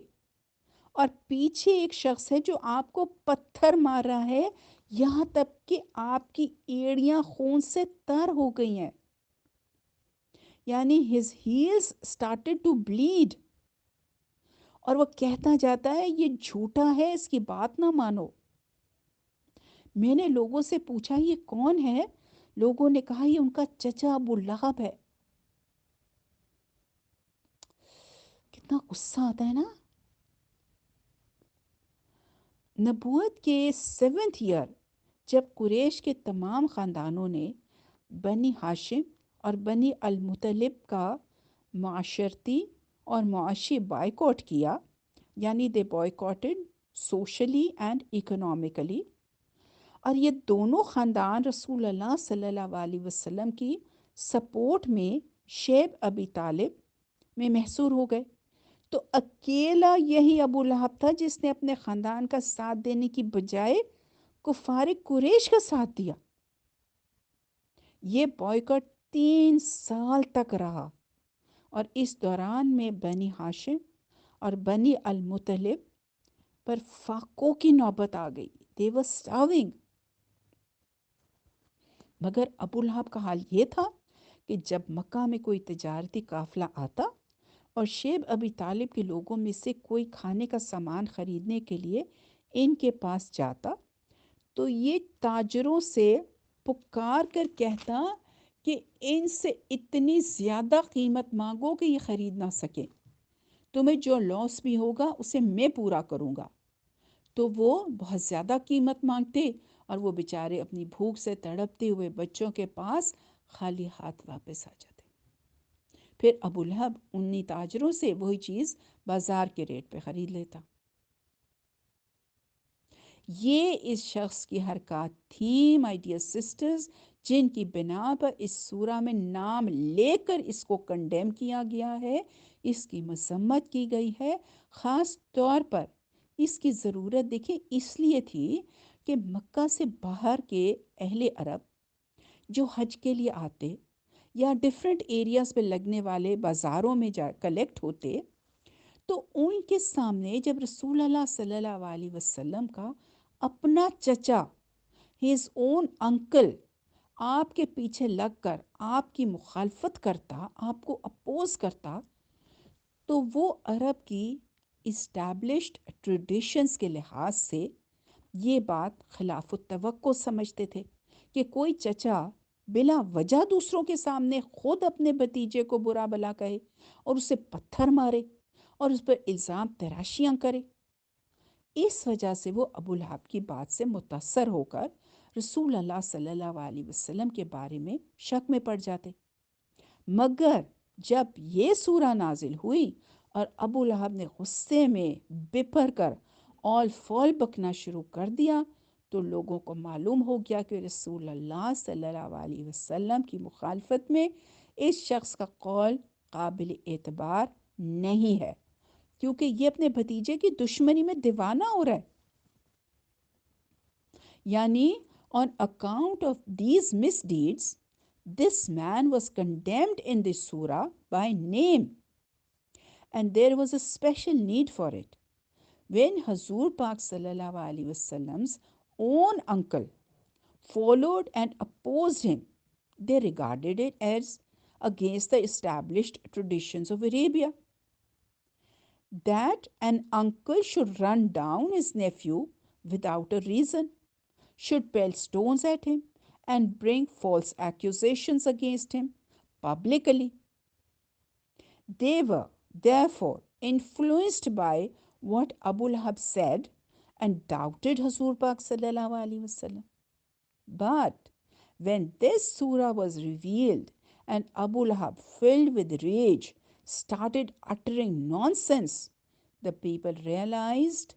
اور پیچھے ایک شخص ہے جو آپ کو پتھر مار رہا ہے یہاں تک کہ آپ کی ایڑیاں خون سے تر ہو گئی ہیں، یعنی his heels started to bleed، اور وہ کہتا جاتا ہے یہ جھوٹا ہے، اس کی بات نہ مانو۔ میں نے لوگوں سے پوچھا یہ کون ہے؟ لوگوں نے کہا یہ ان کا چچا ابو لہب ہے۔ کتنا غصہ آتا ہے نا۔ نبوت کے 7th ایئر جب قریش کے تمام خاندانوں نے بنی ہاشم اور بنی المطلب کا معاشرتی اور معاشی بائیکاٹ کیا، یعنی دے بائیکاٹڈ سوشلی اینڈ اکنامکلی، اور یہ دونوں خاندان رسول اللہ صلی اللہ علیہ وسلم کی سپورٹ میں شیب ابی طالب میں محصور ہو گئے، تو اکیلا یہی ابو لہب تھا جس نے اپنے خاندان کا ساتھ دینے کی بجائے کفار قریش کا ساتھ دیا۔ یہ بائیکاٹ 3 سال تک رہا اور اس دوران میں بنی ہاشم اور بنی المطلب پر فاقوں کی نوبت آ گئی۔ They were starving۔ مگر ابو لہب کا حال یہ تھا کہ جب مکہ میں کوئی تجارتی قافلہ آتا اور شیب ابی طالب کے لوگوں میں سے کوئی کھانے کا سامان خریدنے کے لیے ان کے پاس جاتا تو یہ تاجروں سے پکار کر کہتا کہ ان سے اتنی زیادہ قیمت مانگو کہ یہ خرید نہ سکے، تمہیں جو لاس بھی ہوگا اسے میں پورا کروں گا۔ تو وہ بہت زیادہ قیمت مانگتے اور وہ بیچارے اپنی بھوک سے تڑپتے ہوئے بچوں کے پاس خالی ہاتھ واپس آ جاتے۔ پھر ابو لہب انہی تاجروں سے وہی چیز بازار کے ریٹ پہ خرید لیتا۔ یہ اس شخص کی حرکات تھی مائی ڈیئر سسٹرز، جن کی بنا پر اس سورہ میں نام لے کر اس کو کنڈیم کیا گیا ہے، اس کی مذمت کی گئی ہے۔ خاص طور پر اس کی ضرورت دیکھیں اس لیے تھی کہ مکہ سے باہر کے اہل عرب جو حج کے لیے آتے یا ڈیفرنٹ ایریاز پہ لگنے والے بازاروں میں جا کلیکٹ ہوتے، تو ان کے سامنے جب رسول اللہ صلی اللہ علیہ وسلم کا اپنا چچا، ہز اون انکل، آپ کے پیچھے لگ کر آپ کی مخالفت کرتا، آپ کو اپوز کرتا، تو وہ عرب کی اسٹیبلشڈ ٹریڈیشنز کے لحاظ سے یہ بات خلاف التوقع سمجھتے تھے کہ کوئی چچا بلا وجہ دوسروں کے سامنے خود اپنے بھتیجے کو برا بلا کہے اور اسے پتھر مارے اور اس پر الزام تراشیاں کرے۔ اس وجہ سے وہ ابو لہب کی بات سے متاثر ہو کر رسول اللہ صلی اللہ علیہ وسلم کے بارے میں شک میں پڑ جاتے۔ مگر جب یہ سورہ نازل ہوئی اور ابو لہب نے غصے میں بپھر کر اول فول بکنا شروع کر دیا، تو لوگوں کو معلوم ہو گیا کہ رسول اللہ صلی اللہ علیہ وسلم کی مخالفت میں اس شخص کا قول قابل اعتبار نہیں ہے، کیونکہ یہ اپنے بھتیجے کی دشمنی میں دیوانہ ہو رہا ہے۔ یعنی on account of these misdeeds, this man was condemned in this surah by name, and there was a special need for it. When Hazur Pak Sallallahu Alaihi Wasallam's own uncle followed and opposed him, they regarded it as against the established traditions of Arabia. That an uncle should run down his nephew without a reason, should pelt stones at him, and bring false accusations against him publicly. They were therefore influenced by what Abu Lahab said and doubted Hazur Pak Sallallahu Alaihi Wasallam. But when this surah was revealed and Abu Lahab, filled with rage, started uttering nonsense, the people realized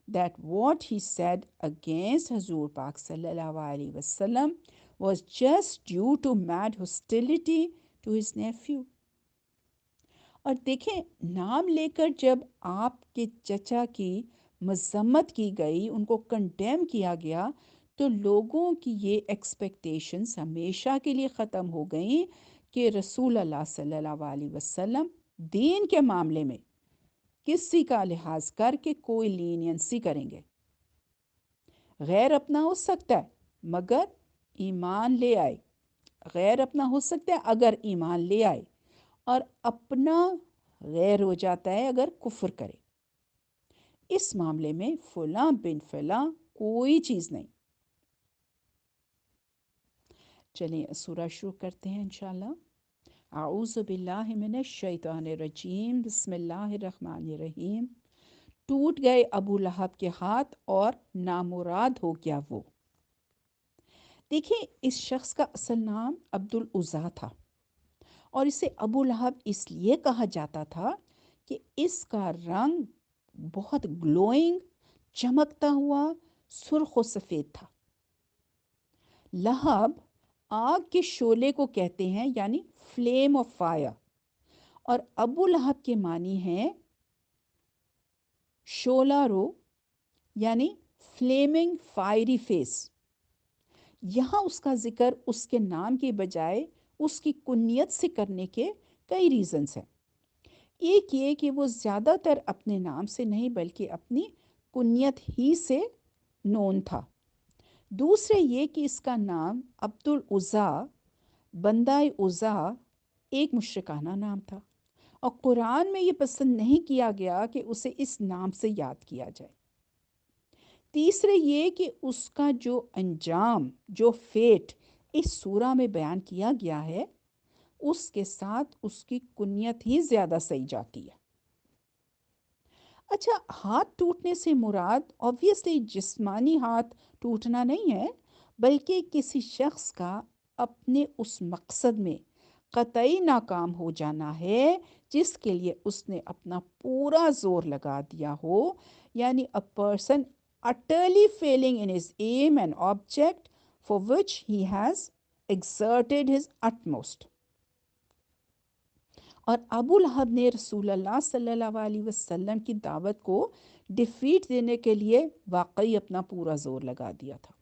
that what he said against Hazur Pak Sallallahu Alaihi Wasallam was just due to mad hostility to his nephew. اور دیکھیں نام لے کر جب آپ کے چچا کی مذمت کی گئی، ان کو کنڈیم کیا گیا، تو لوگوں کی یہ ایکسپیکٹیشنز ہمیشہ کے لیے ختم ہو گئیں کہ رسول اللہ صلی اللہ علیہ وسلم دین کے معاملے میں کسی کا لحاظ کر کے کوئی لینینسی کریں گے. غیر اپنا ہو سکتا ہے مگر ایمان لے آئے، غیر اپنا ہو سکتا ہے اگر ایمان لے آئے، اور اپنا غیر ہو جاتا ہے اگر کفر کرے. اس معاملے میں فلاں بن فلاں کوئی چیز نہیں. چلیں سورہ شروع کرتے ہیں انشاءاللہ. اعوذ باللہ من الشیطان الرجیم، بسم اللہ الرحمن الرحیم. ٹوٹ گئے ابو لہب کے ہاتھ اور نامراد ہو گیا وہ. دیکھیں اس شخص کا اصل نام عبد العزیٰ تھا، اور اسے ابو لہب اس لیے کہا جاتا تھا کہ اس کا رنگ بہت گلوئنگ، چمکتا ہوا سرخ و سفید تھا. لہب آگ کے شعلے کو کہتے ہیں، یعنی فلیم آف فائر، اور ابو لہب کے معنی ہیں شعلہ رو، یعنی فلیمنگ فائری فیس. یہاں اس کا ذکر اس کے نام کے بجائے اس کی کنیت سے کرنے کے کئی ریزنز ہیں. ایک یہ کہ وہ زیادہ تر اپنے نام سے نہیں بلکہ اپنی کنیت ہی سے نون تھا. دوسرے یہ کہ اس کا نام عبد العزیٰ، بندہ عزیٰ، ایک مشرکانہ نام تھا، اور قرآن میں یہ پسند نہیں کیا گیا کہ اسے اس نام سے یاد کیا جائے. تیسرے یہ کہ اس کا جو انجام، جو فیٹ اس سورہ میں بیان کیا گیا ہے، اس کے ساتھ اس کی کنیت ہی زیادہ صحیح جاتی ہے. اچھا، ہاتھ ٹوٹنے سے مراد obviously جسمانی ہاتھ ٹوٹنا نہیں ہے، بلکہ کسی شخص کا اپنے اس مقصد میں قطعی ناکام ہو جانا ہے جس کے لیے اس نے اپنا پورا زور لگا دیا ہو، یعنی a person utterly failing in his aim and object for which he has exerted his utmost. اور ابو لہب نے رسول اللہ صلی اللہ علیہ وسلم کی دعوت کو ڈیفیٹ دینے کے لیے واقعی اپنا پورا زور لگا دیا تھا.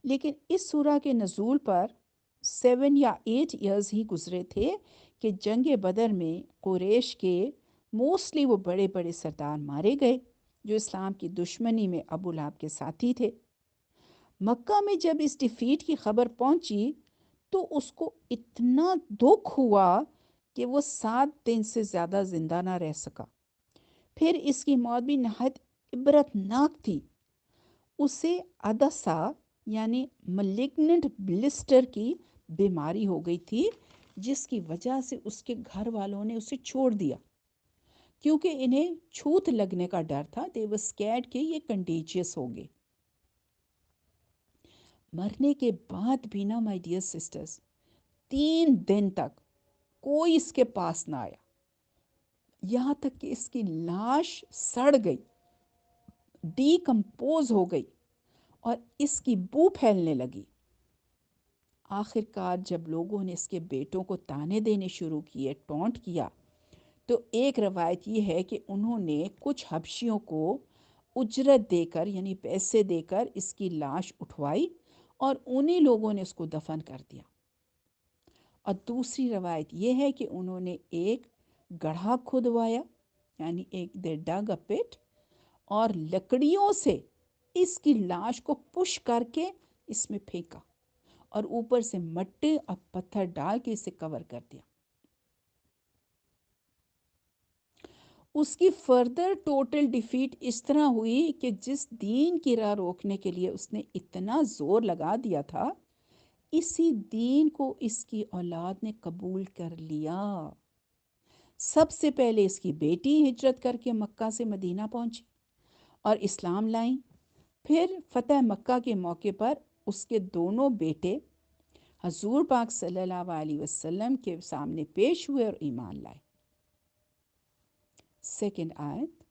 لیکن اس سورہ کے نزول پر 7 یا 8 ایئرز ہی گزرے تھے کہ جنگ بدر میں قریش کے موسٹلی وہ بڑے بڑے سردار مارے گئے جو اسلام کی دشمنی میں ابو لہب کے ساتھی تھے. مکہ میں جب اس ڈیفیٹ کی خبر پہنچی تو اس کو اتنا دکھ ہوا کہ وہ 7 دن سے زیادہ زندہ نہ رہ سکا. پھر اس کی موت بھی نہایت عبرتناک تھی. اسے عدسہ یعنی ملیگننٹ بلسٹر کی بیماری ہو گئی تھی، جس کی وجہ سے اس کے گھر والوں نے اسے چھوڑ دیا کیونکہ انہیں چھوت لگنے کا ڈر تھا. they were scared کہ یہ کنٹیجیس ہوگے. مرنے کے بعد بھی نا مائی ڈیئر سسٹرز 3 دن تک کوئی اس کے پاس نہ آیا، یہاں تک کہ اس کی لاش سڑ گئی، ڈی کمپوز ہو گئی اور اس کی بو پھیلنے لگی. آخر کار جب لوگوں نے اس کے بیٹوں کو تانے دینے شروع کیے، ٹونٹ کیا، تو ایک روایت یہ ہے کہ انہوں نے کچھ حبشیوں کو اجرت دے کر یعنی پیسے دے کر اس کی لاش اٹھوائی اور انہی لوگوں نے اس کو دفن کر دیا۔ اور دوسری روایت یہ ہے کہ انہوں نے ایک گڑھا کھودوایا یعنی ایک دے ڈگ اے پٹ اور لکڑیوں سے اس کی لاش کو پش کر کے اس میں پھینکا اور اوپر سے مٹی اور پتھر ڈال کے اسے کور کر دیا۔ اس کی فردر ٹوٹل ڈیفیٹ اس طرح ہوئی کہ جس دین کی راہ روکنے کے لیے اس نے اتنا زور لگا دیا تھا، اسی دین کو اس کی اولاد نے قبول کر لیا۔ سب سے پہلے اس کی بیٹی ہجرت کر کے مکہ سے مدینہ پہنچی اور اسلام لائیں۔ پھر فتح مکہ کے موقع پر اس کے دونوں بیٹے حضور پاک صلی اللہ علیہ وسلم کے سامنے پیش ہوئے اور ایمان لائے۔ سیکنڈ آیت،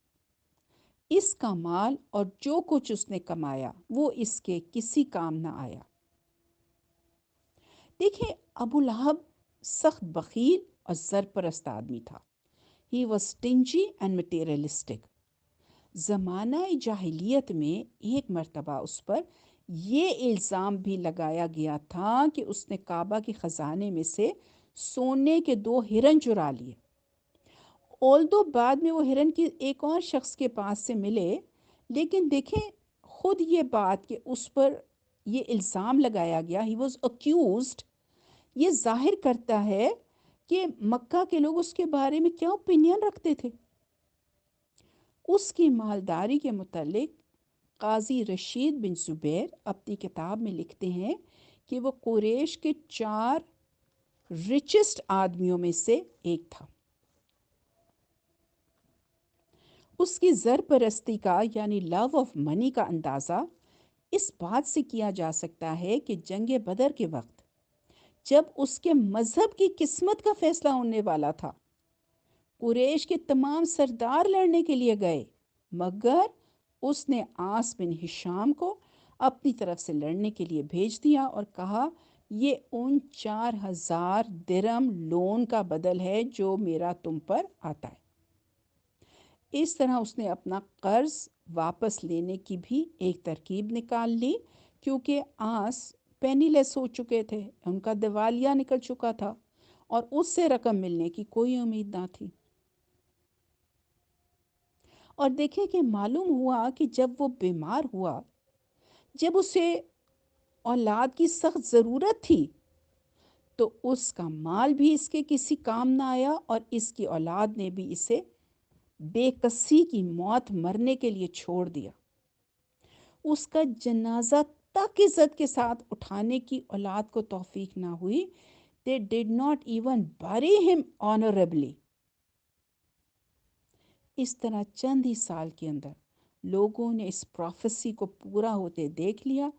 اس کا مال اور جو کچھ اس نے کمایا وہ اس کے کسی کام نہ آیا۔ دیکھیں، ابو لہب سخت بخیل اور زرپرست آدمی تھا۔ He was stingy and materialistic۔ زمانہ جاہلیت میں ایک مرتبہ اس پر یہ الزام بھی لگایا گیا تھا کہ اس نے کعبہ کے خزانے میں سے سونے کے 2 ہرن چرا لیے۔ although بعد میں وہ ہرن کی ایک اور شخص کے پاس سے ملے، لیکن دیکھیں خود یہ بات کہ اس پر یہ الزام لگایا گیا، he was accused، یہ ظاہر کرتا ہے کہ مکہ کے لوگ اس کے بارے میں کیا اوپینین رکھتے تھے۔ اس کی مالداری کے متعلق قاضی رشید بن زبیر اپنی کتاب میں لکھتے ہیں کہ وہ قریش کے 4 ریچسٹ آدمیوں میں سے ایک تھا۔ اس کی زرپرستی کا یعنی لو آف منی کا اندازہ اس بات سے کیا جا سکتا ہے کہ جنگ بدر کے وقت جب اس کے مذہب کی قسمت کا فیصلہ ہونے والا تھا، قریش کے تمام سردار لڑنے کے لیے گئے، مگر اس نے عاص بن ہشام کو اپنی طرف سے لڑنے کے لیے بھیج دیا اور کہا یہ ان 4000 درم لون کا بدل ہے جو میرا تم پر آتا ہے۔ اس طرح اس نے اپنا قرض واپس لینے کی بھی ایک ترکیب نکال لی، کیونکہ عاص پینی لیس ہو چکے تھے، ان کا دیوالیہ نکل چکا تھا اور اس سے رقم ملنے کی کوئی امید نہ تھی۔ اور دیکھیں کہ معلوم ہوا کہ جب وہ بیمار ہوا، جب اسے اولاد کی سخت ضرورت تھی، تو اس کا مال بھی اس کے کسی کام نہ آیا اور اس کی اولاد نے بھی اسے بے کسی کی موت مرنے کے لیے چھوڑ دیا۔ اس کا جنازہ تک عزت کے ساتھ اٹھانے کی اولاد کو توفیق نہ ہوئی۔ They did not even bury him honorably۔ اس طرح چند ہی سال کے اندر لوگوں نے اس پروفیسی کو پورا ہوتے دیکھ لیا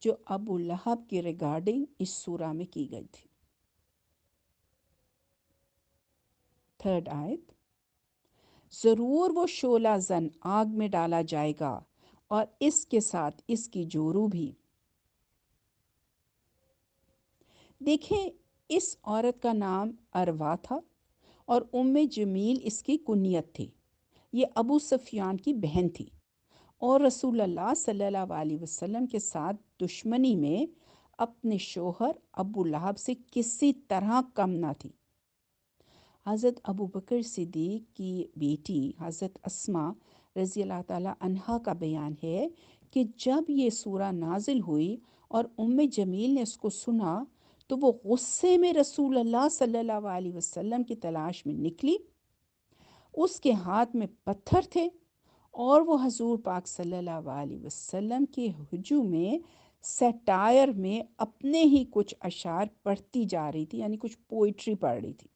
جو ابو لہب کے ریگارڈنگ اس سورہ میں کی گئی تھی۔ تھرڈ آیت، ضرور وہ شعلہ زن آگ میں ڈالا جائے گا اور اس کے ساتھ اس کی جورو بھی۔ دیکھیں، اس عورت کا نام اروا تھا اور جمیل اس کی کنیت تھی۔ یہ ابو سفیان کی بہن تھی اور رسول اللہ صلی اللہ علیہ وسلم کے ساتھ دشمنی میں اپنے شوہر ابو لہب سے کسی طرح کم نہ تھی۔ حضرت ابو بکر صدیق کی بیٹی حضرت اسماء رضی اللہ تعالیٰ عنہا کا بیان ہے کہ جب یہ سورہ نازل ہوئی اور جمیل نے اس کو سنا تو وہ غصے میں رسول اللہ صلی اللہ علیہ وسلم کی تلاش میں نکلی۔ اس کے ہاتھ میں پتھر تھے اور وہ حضور پاک صلی اللہ علیہ وسلم کے ہجوم میں سیٹائر میں اپنے ہی کچھ اشعار پڑھتی جا رہی تھی، یعنی کچھ پوئٹری پڑھ رہی تھی۔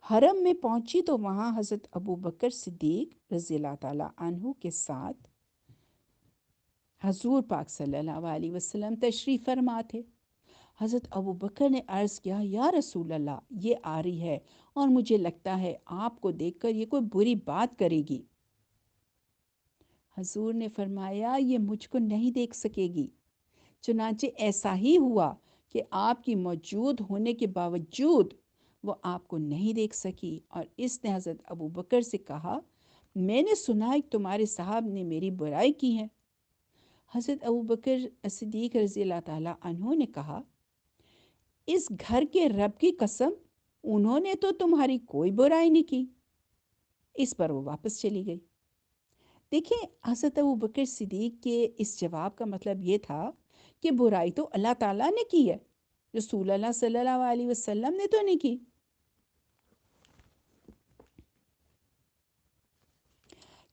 حرم میں پہنچی تو وہاں حضرت ابو بکر صدیق رضی اللہ تعالیٰ عنہ کے ساتھ حضور پاک صلی اللہ علیہ وسلم تشریف فرما تھے۔ حضرت ابو بکر نے عرض کیا، یا رسول اللہ، یہ آ رہی ہے اور مجھے لگتا ہے آپ کو دیکھ کر یہ کوئی بری بات کرے گی۔ حضور نے فرمایا، یہ مجھ کو نہیں دیکھ سکے گی۔ چنانچہ ایسا ہی ہوا کہ آپ کی موجود ہونے کے باوجود وہ آپ کو نہیں دیکھ سکی اور اس نے حضرت ابو بکر سے کہا، میں نے سنا ہے کہ تمہارے صاحب نے میری برائی کی ہے۔ حضرت ابوبکر صدیق رضی اللہ تعالیٰ عنہ نے کہا، اس گھر کے رب کی قسم، انہوں نے تو تمہاری کوئی برائی نہیں کی۔ اس پر وہ واپس چلی گئی۔ دیکھیں، حضرت ابوبکر صدیق کے اس جواب کا مطلب یہ تھا کہ برائی تو اللہ تعالیٰ نے کی ہے، رسول اللہ صلی اللہ علیہ وسلم نے تو نہیں کی۔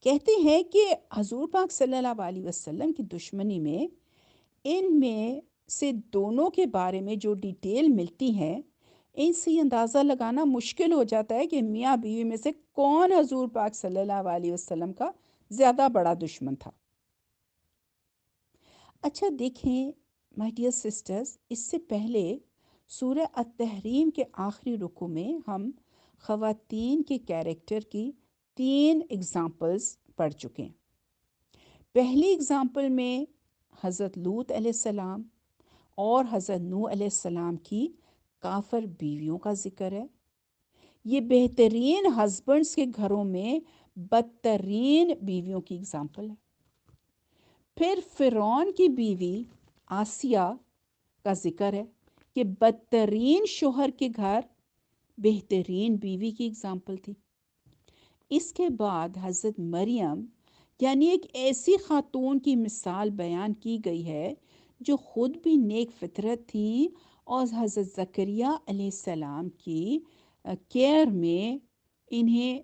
کہتے ہیں کہ حضور پاک صلی اللہ علیہ وسلم کی دشمنی میں ان میں سے دونوں کے بارے میں جو ڈیٹیل ملتی ہیں، ان سے اندازہ لگانا مشکل ہو جاتا ہے کہ میاں بیوی میں سے کون حضور پاک صلی اللہ علیہ وسلم کا زیادہ بڑا دشمن تھا۔ اچھا دیکھیں مائی ڈیئر سسٹرز، اس سے پہلے سورہ التحریم کے آخری رکوع میں ہم خواتین کے کیریکٹر کی 3 اگزامپلز پڑھ چکے ہیں۔ پہلی اگزامپل میں حضرت لوط علیہ السلام اور حضرت نوح علیہ السلام کی کافر بیویوں کا ذکر ہے۔ یہ بہترین ہسبنڈز کے گھروں میں بدترین بیویوں کی اگزامپل ہے۔ پھر فرعون کی بیوی آسیہ کا ذکر ہے کہ بدترین شوہر کے گھر بہترین بیوی کی اگزامپل تھی۔ اس کے بعد حضرت مریم یعنی ایک ایسی خاتون کی مثال بیان کی گئی ہے جو خود بھی نیک فطرت تھی اور حضرت زکریا علیہ السلام کی کیئر میں انہیں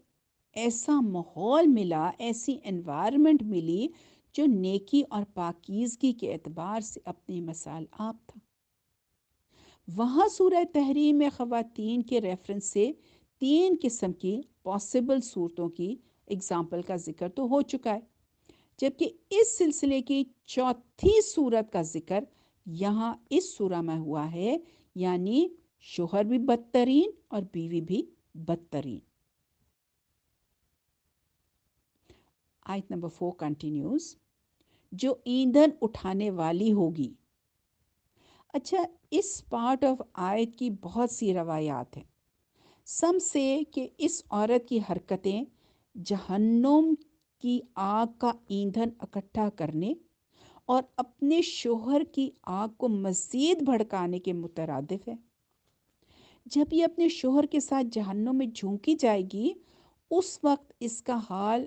ایسا ماحول ملا، ایسی انوائرمنٹ ملی جو نیکی اور پاکیزگی کے اعتبار سے اپنی مثال آپ تھا۔ وہاں سورہ تحریم میں خواتین کے ریفرنس سے 3 قسم کی پاسبل صورتوں کی اگزامپل کا ذکر تو ہو چکا ہے، جبکہ اس سلسلے کی 4تھی صورت کا ذکر یہاں اس سورہ میں ہوا ہے، یعنی شوہر بھی بدترین اور بیوی بھی بدترین۔ آیت نمبر 4 کنٹینیوز، جو ایندھن اٹھانے والی ہوگی۔ اچھا، اس پارٹ آف آیت کی بہت سی روایات ہیں۔ سم سے کہ اس عورت کی حرکتیں جہنم کی آگ کا ایندھن اکٹھا کرنے اور اپنے شوہر کی آگ کو مزید بھڑکانے کے مترادف ہے۔ جب یہ اپنے شوہر کے ساتھ جہنم میں جھونکی جائے گی، اس وقت اس کا حال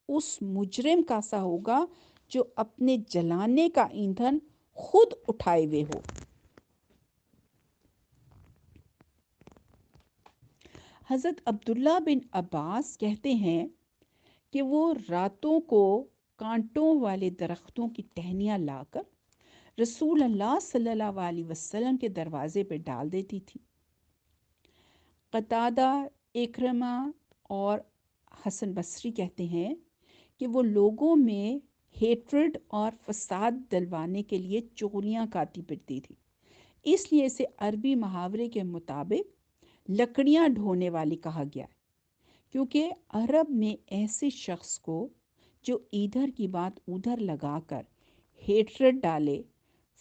اس مجرم کا سا ہوگا جو اپنے جلانے کا ایندھن خود اٹھائے ہوئے ہو۔ حضرت عبداللہ بن عباس کہتے ہیں کہ وہ راتوں کو کانٹوں والے درختوں کی ٹہنیاں لا کر رسول اللہ صلی اللہ علیہ وسلم کے دروازے پہ ڈال دیتی تھی۔ قتادہ، اکرمہ اور حسن بصری کہتے ہیں کہ وہ لوگوں میں ہیٹرڈ اور فساد دلوانے کے لیے چغلیاں کاتی پھرتی تھی، اس لیے اسے عربی محاورے کے مطابق لکڑیاں ڈھونے والی کہا گیا ہے، کیونکہ عرب میں ایسے شخص کو جو ادھر کی بات ادھر لگا کر ہیٹرڈ ڈالے،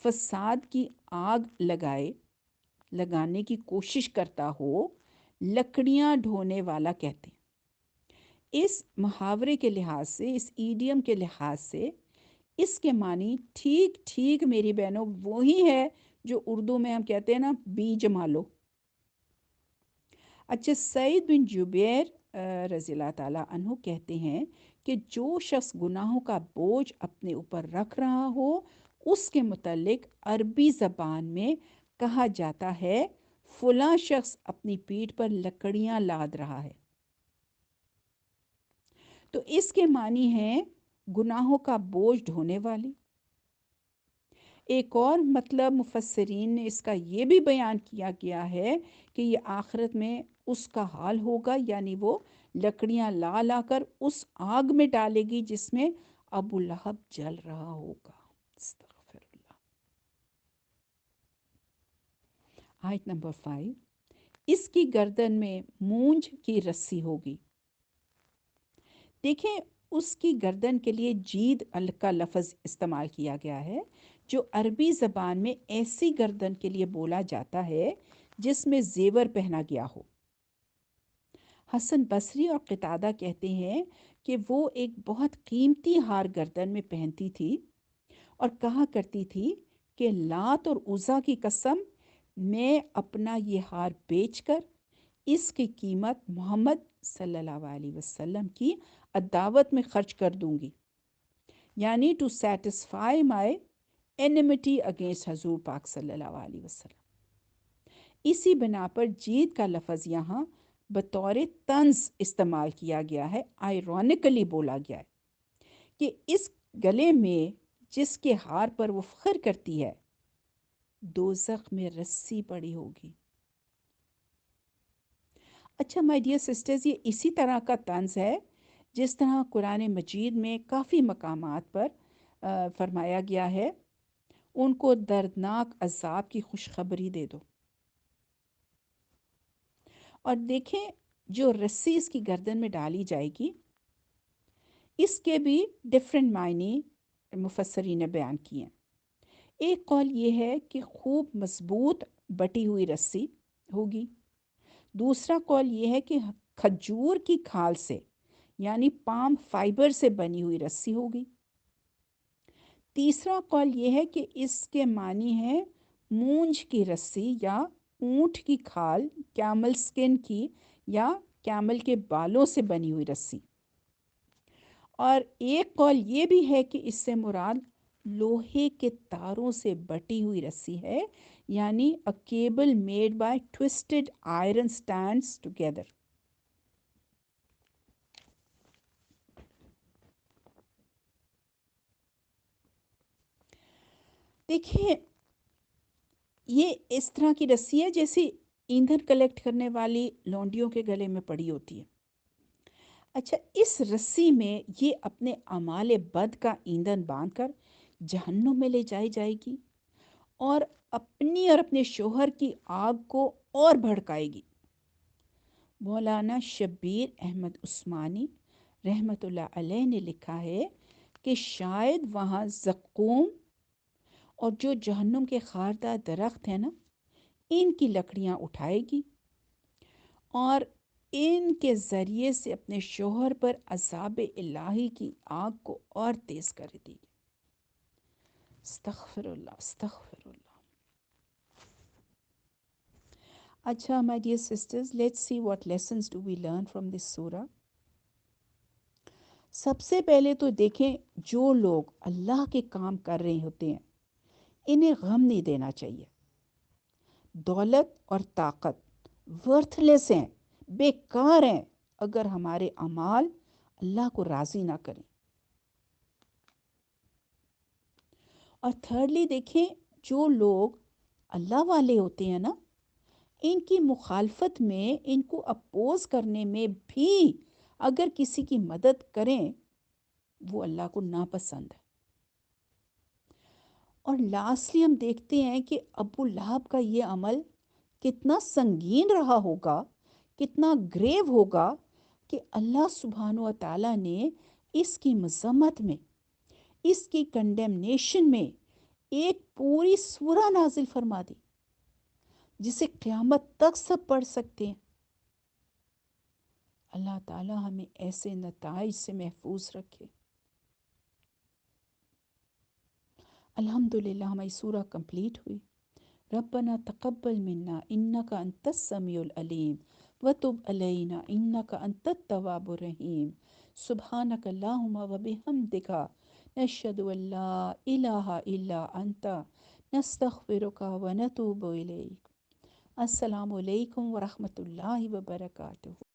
فساد کی آگ لگانے کی کوشش کرتا ہو، لکڑیاں ڈھونے والا کہتے ہیں۔ اس محاورے کے لحاظ سے، اس ایڈیم کے لحاظ سے، اس کے معنی ٹھیک ٹھیک میری بہنوں وہی ہے جو اردو میں ہم کہتے ہیں نا، بیج مالو۔ اچھا، سعید بن جبیر رضی اللہ تعالیٰ عنہ کہتے ہیں کہ جو شخص گناہوں کا بوجھ اپنے اوپر رکھ رہا ہو، اس کے متعلق عربی زبان میں کہا جاتا ہے فلاں شخص اپنی پیٹھ پر لکڑیاں لاد رہا ہے۔ تو اس کے معنی ہے گناہوں کا بوجھ ڈھونے والی۔ ایک اور مطلب مفسرین نے اس کا یہ بھی بیان کیا گیا ہے کہ یہ آخرت میں اس کا حال ہوگا، یعنی وہ لکڑیاں لا لا کر اس آگ میں ڈالے گی جس میں ابو لہب جل رہا ہوگا۔ استغفر اللہ۔ آیت نمبر 5، اس کی گردن میں مونج کی رسی ہوگی۔ دیکھیں، اس کی گردن کے لیے جید کا لفظ استعمال کیا گیا ہے، جو عربی زبان میں ایسی گردن کے لیے بولا جاتا ہے جس میں زیور پہنا گیا ہو۔ حسن بصری اور قتادہ کہتے ہیں کہ وہ ایک بہت قیمتی ہار گردن میں پہنتی تھی اور کہا کرتی تھی کہ لات اور عزا کی قسم، میں اپنا یہ ہار بیچ کر اس کی قیمت محمد صلی اللہ علیہ وسلم کی عداوت میں خرچ کر دوں گی، یعنی ٹو سیٹسفائی مائی انیمٹی اگینسٹ حضور پاک صلی اللہ علیہ وسلم۔ اسی بنا پر جیت کا لفظ یہاں بطور طنز استعمال کیا گیا ہے، آئرونیکلی بولا گیا ہے کہ اس گلے میں جس کے ہار پر وہ فخر کرتی ہے دوزخ میں رسی پڑی ہوگی۔ اچھا مائی ڈیئر سسٹرز، یہ اسی طرح کا طنز ہے جس طرح قرآن مجید میں کافی مقامات پر فرمایا گیا ہے، ان کو دردناک عذاب کی خوشخبری دے دو۔ اور دیکھیں جو رسی اس کی گردن میں ڈالی جائے گی، اس کے بھی ڈفرینٹ معنی مفسرین نے بیان کیے ہیں۔ ایک قول یہ ہے کہ خوب مضبوط بٹی ہوئی رسی ہوگی، دوسرا قول یہ ہے کہ کھجور کی کھال سے یعنی پام فائبر سے بنی ہوئی رسی ہوگی، تیسرا قول یہ ہے کہ اس کے معنی ہے مونج کی رسی یا اونٹ کی کھال، کیمل سکن کی یا کیمل کے بالوں سے بنی ہوئی رسی، اور ایک قول یہ بھی ہے کہ اس سے مراد لوہے کے تاروں سے بٹی ہوئی رسی ہے، یعنی a cable made by twisted iron strands together۔ دیکھیں یہ اس طرح کی رسی ہے جیسے ایندھن کلیکٹ کرنے والی لونڈیوں کے گلے میں پڑی ہوتی ہے۔ اچھا، اس رسی میں یہ اپنے اعمال بد کا ایندھن باندھ کر جہنم میں لے جائی جائے گی اور اپنی اور اپنے شوہر کی آگ کو اور بھڑکائے گی۔ مولانا شبیر احمد عثمانی رحمۃ اللہ علیہ نے لکھا ہے کہ شاید وہاں زقوم اور جو جہنم کے خاردار درخت ہیں نا، ان کی لکڑیاں اٹھائے گی اور ان کے ذریعے سے اپنے شوہر پر عذاب الہی کی آگ کو اور تیز کر دے گی۔ استغفر اللہ، استغفر اللہ۔ اچھا my dear sisters, let's see what lessons do we learn from this surah۔ سب سے پہلے تو دیکھیں جو لوگ اللہ کے کام کر رہے ہوتے ہیں انہیں غم نہیں دینا چاہیے۔ دولت اور طاقت ورتھ لیس ہیں، بیکار ہیں اگر ہمارے اعمال اللہ کو راضی نہ کریں۔ اور تھرڈلی دیکھیں جو لوگ اللہ والے ہوتے ہیں نا، ان کی مخالفت میں، ان کو اپوز کرنے میں بھی اگر کسی کی مدد کریں وہ اللہ کو ناپسند ہے۔ اور لاسٹلی ہم دیکھتے ہیں کہ ابو لہب کا یہ عمل کتنا سنگین رہا ہوگا، کتنا گریو ہوگا کہ اللہ سبحانہ و تعالیٰ نے اس کی مذمت میں، اس کی کنڈیمنیشن میں ایک پوری سورہ نازل فرما دی جسے قیامت تک سب پڑھ سکتے ہیں۔ اللہ تعالیٰ ہمیں ایسے نتائج سے محفوظ رکھے۔ الحمدللہ ہماری سورہ کمپلیٹ ہوئی۔ ربنا تقبل منا انک انت السمیع العلیم وتب علینا انک انت التواب الرحیم۔ سبحانک اللہم وبحمدک نشہد ان لا الہ الا انت نستغفرک ونتوب الیک۔ السلام علیکم ورحمۃ اللہ وبرکاتہ۔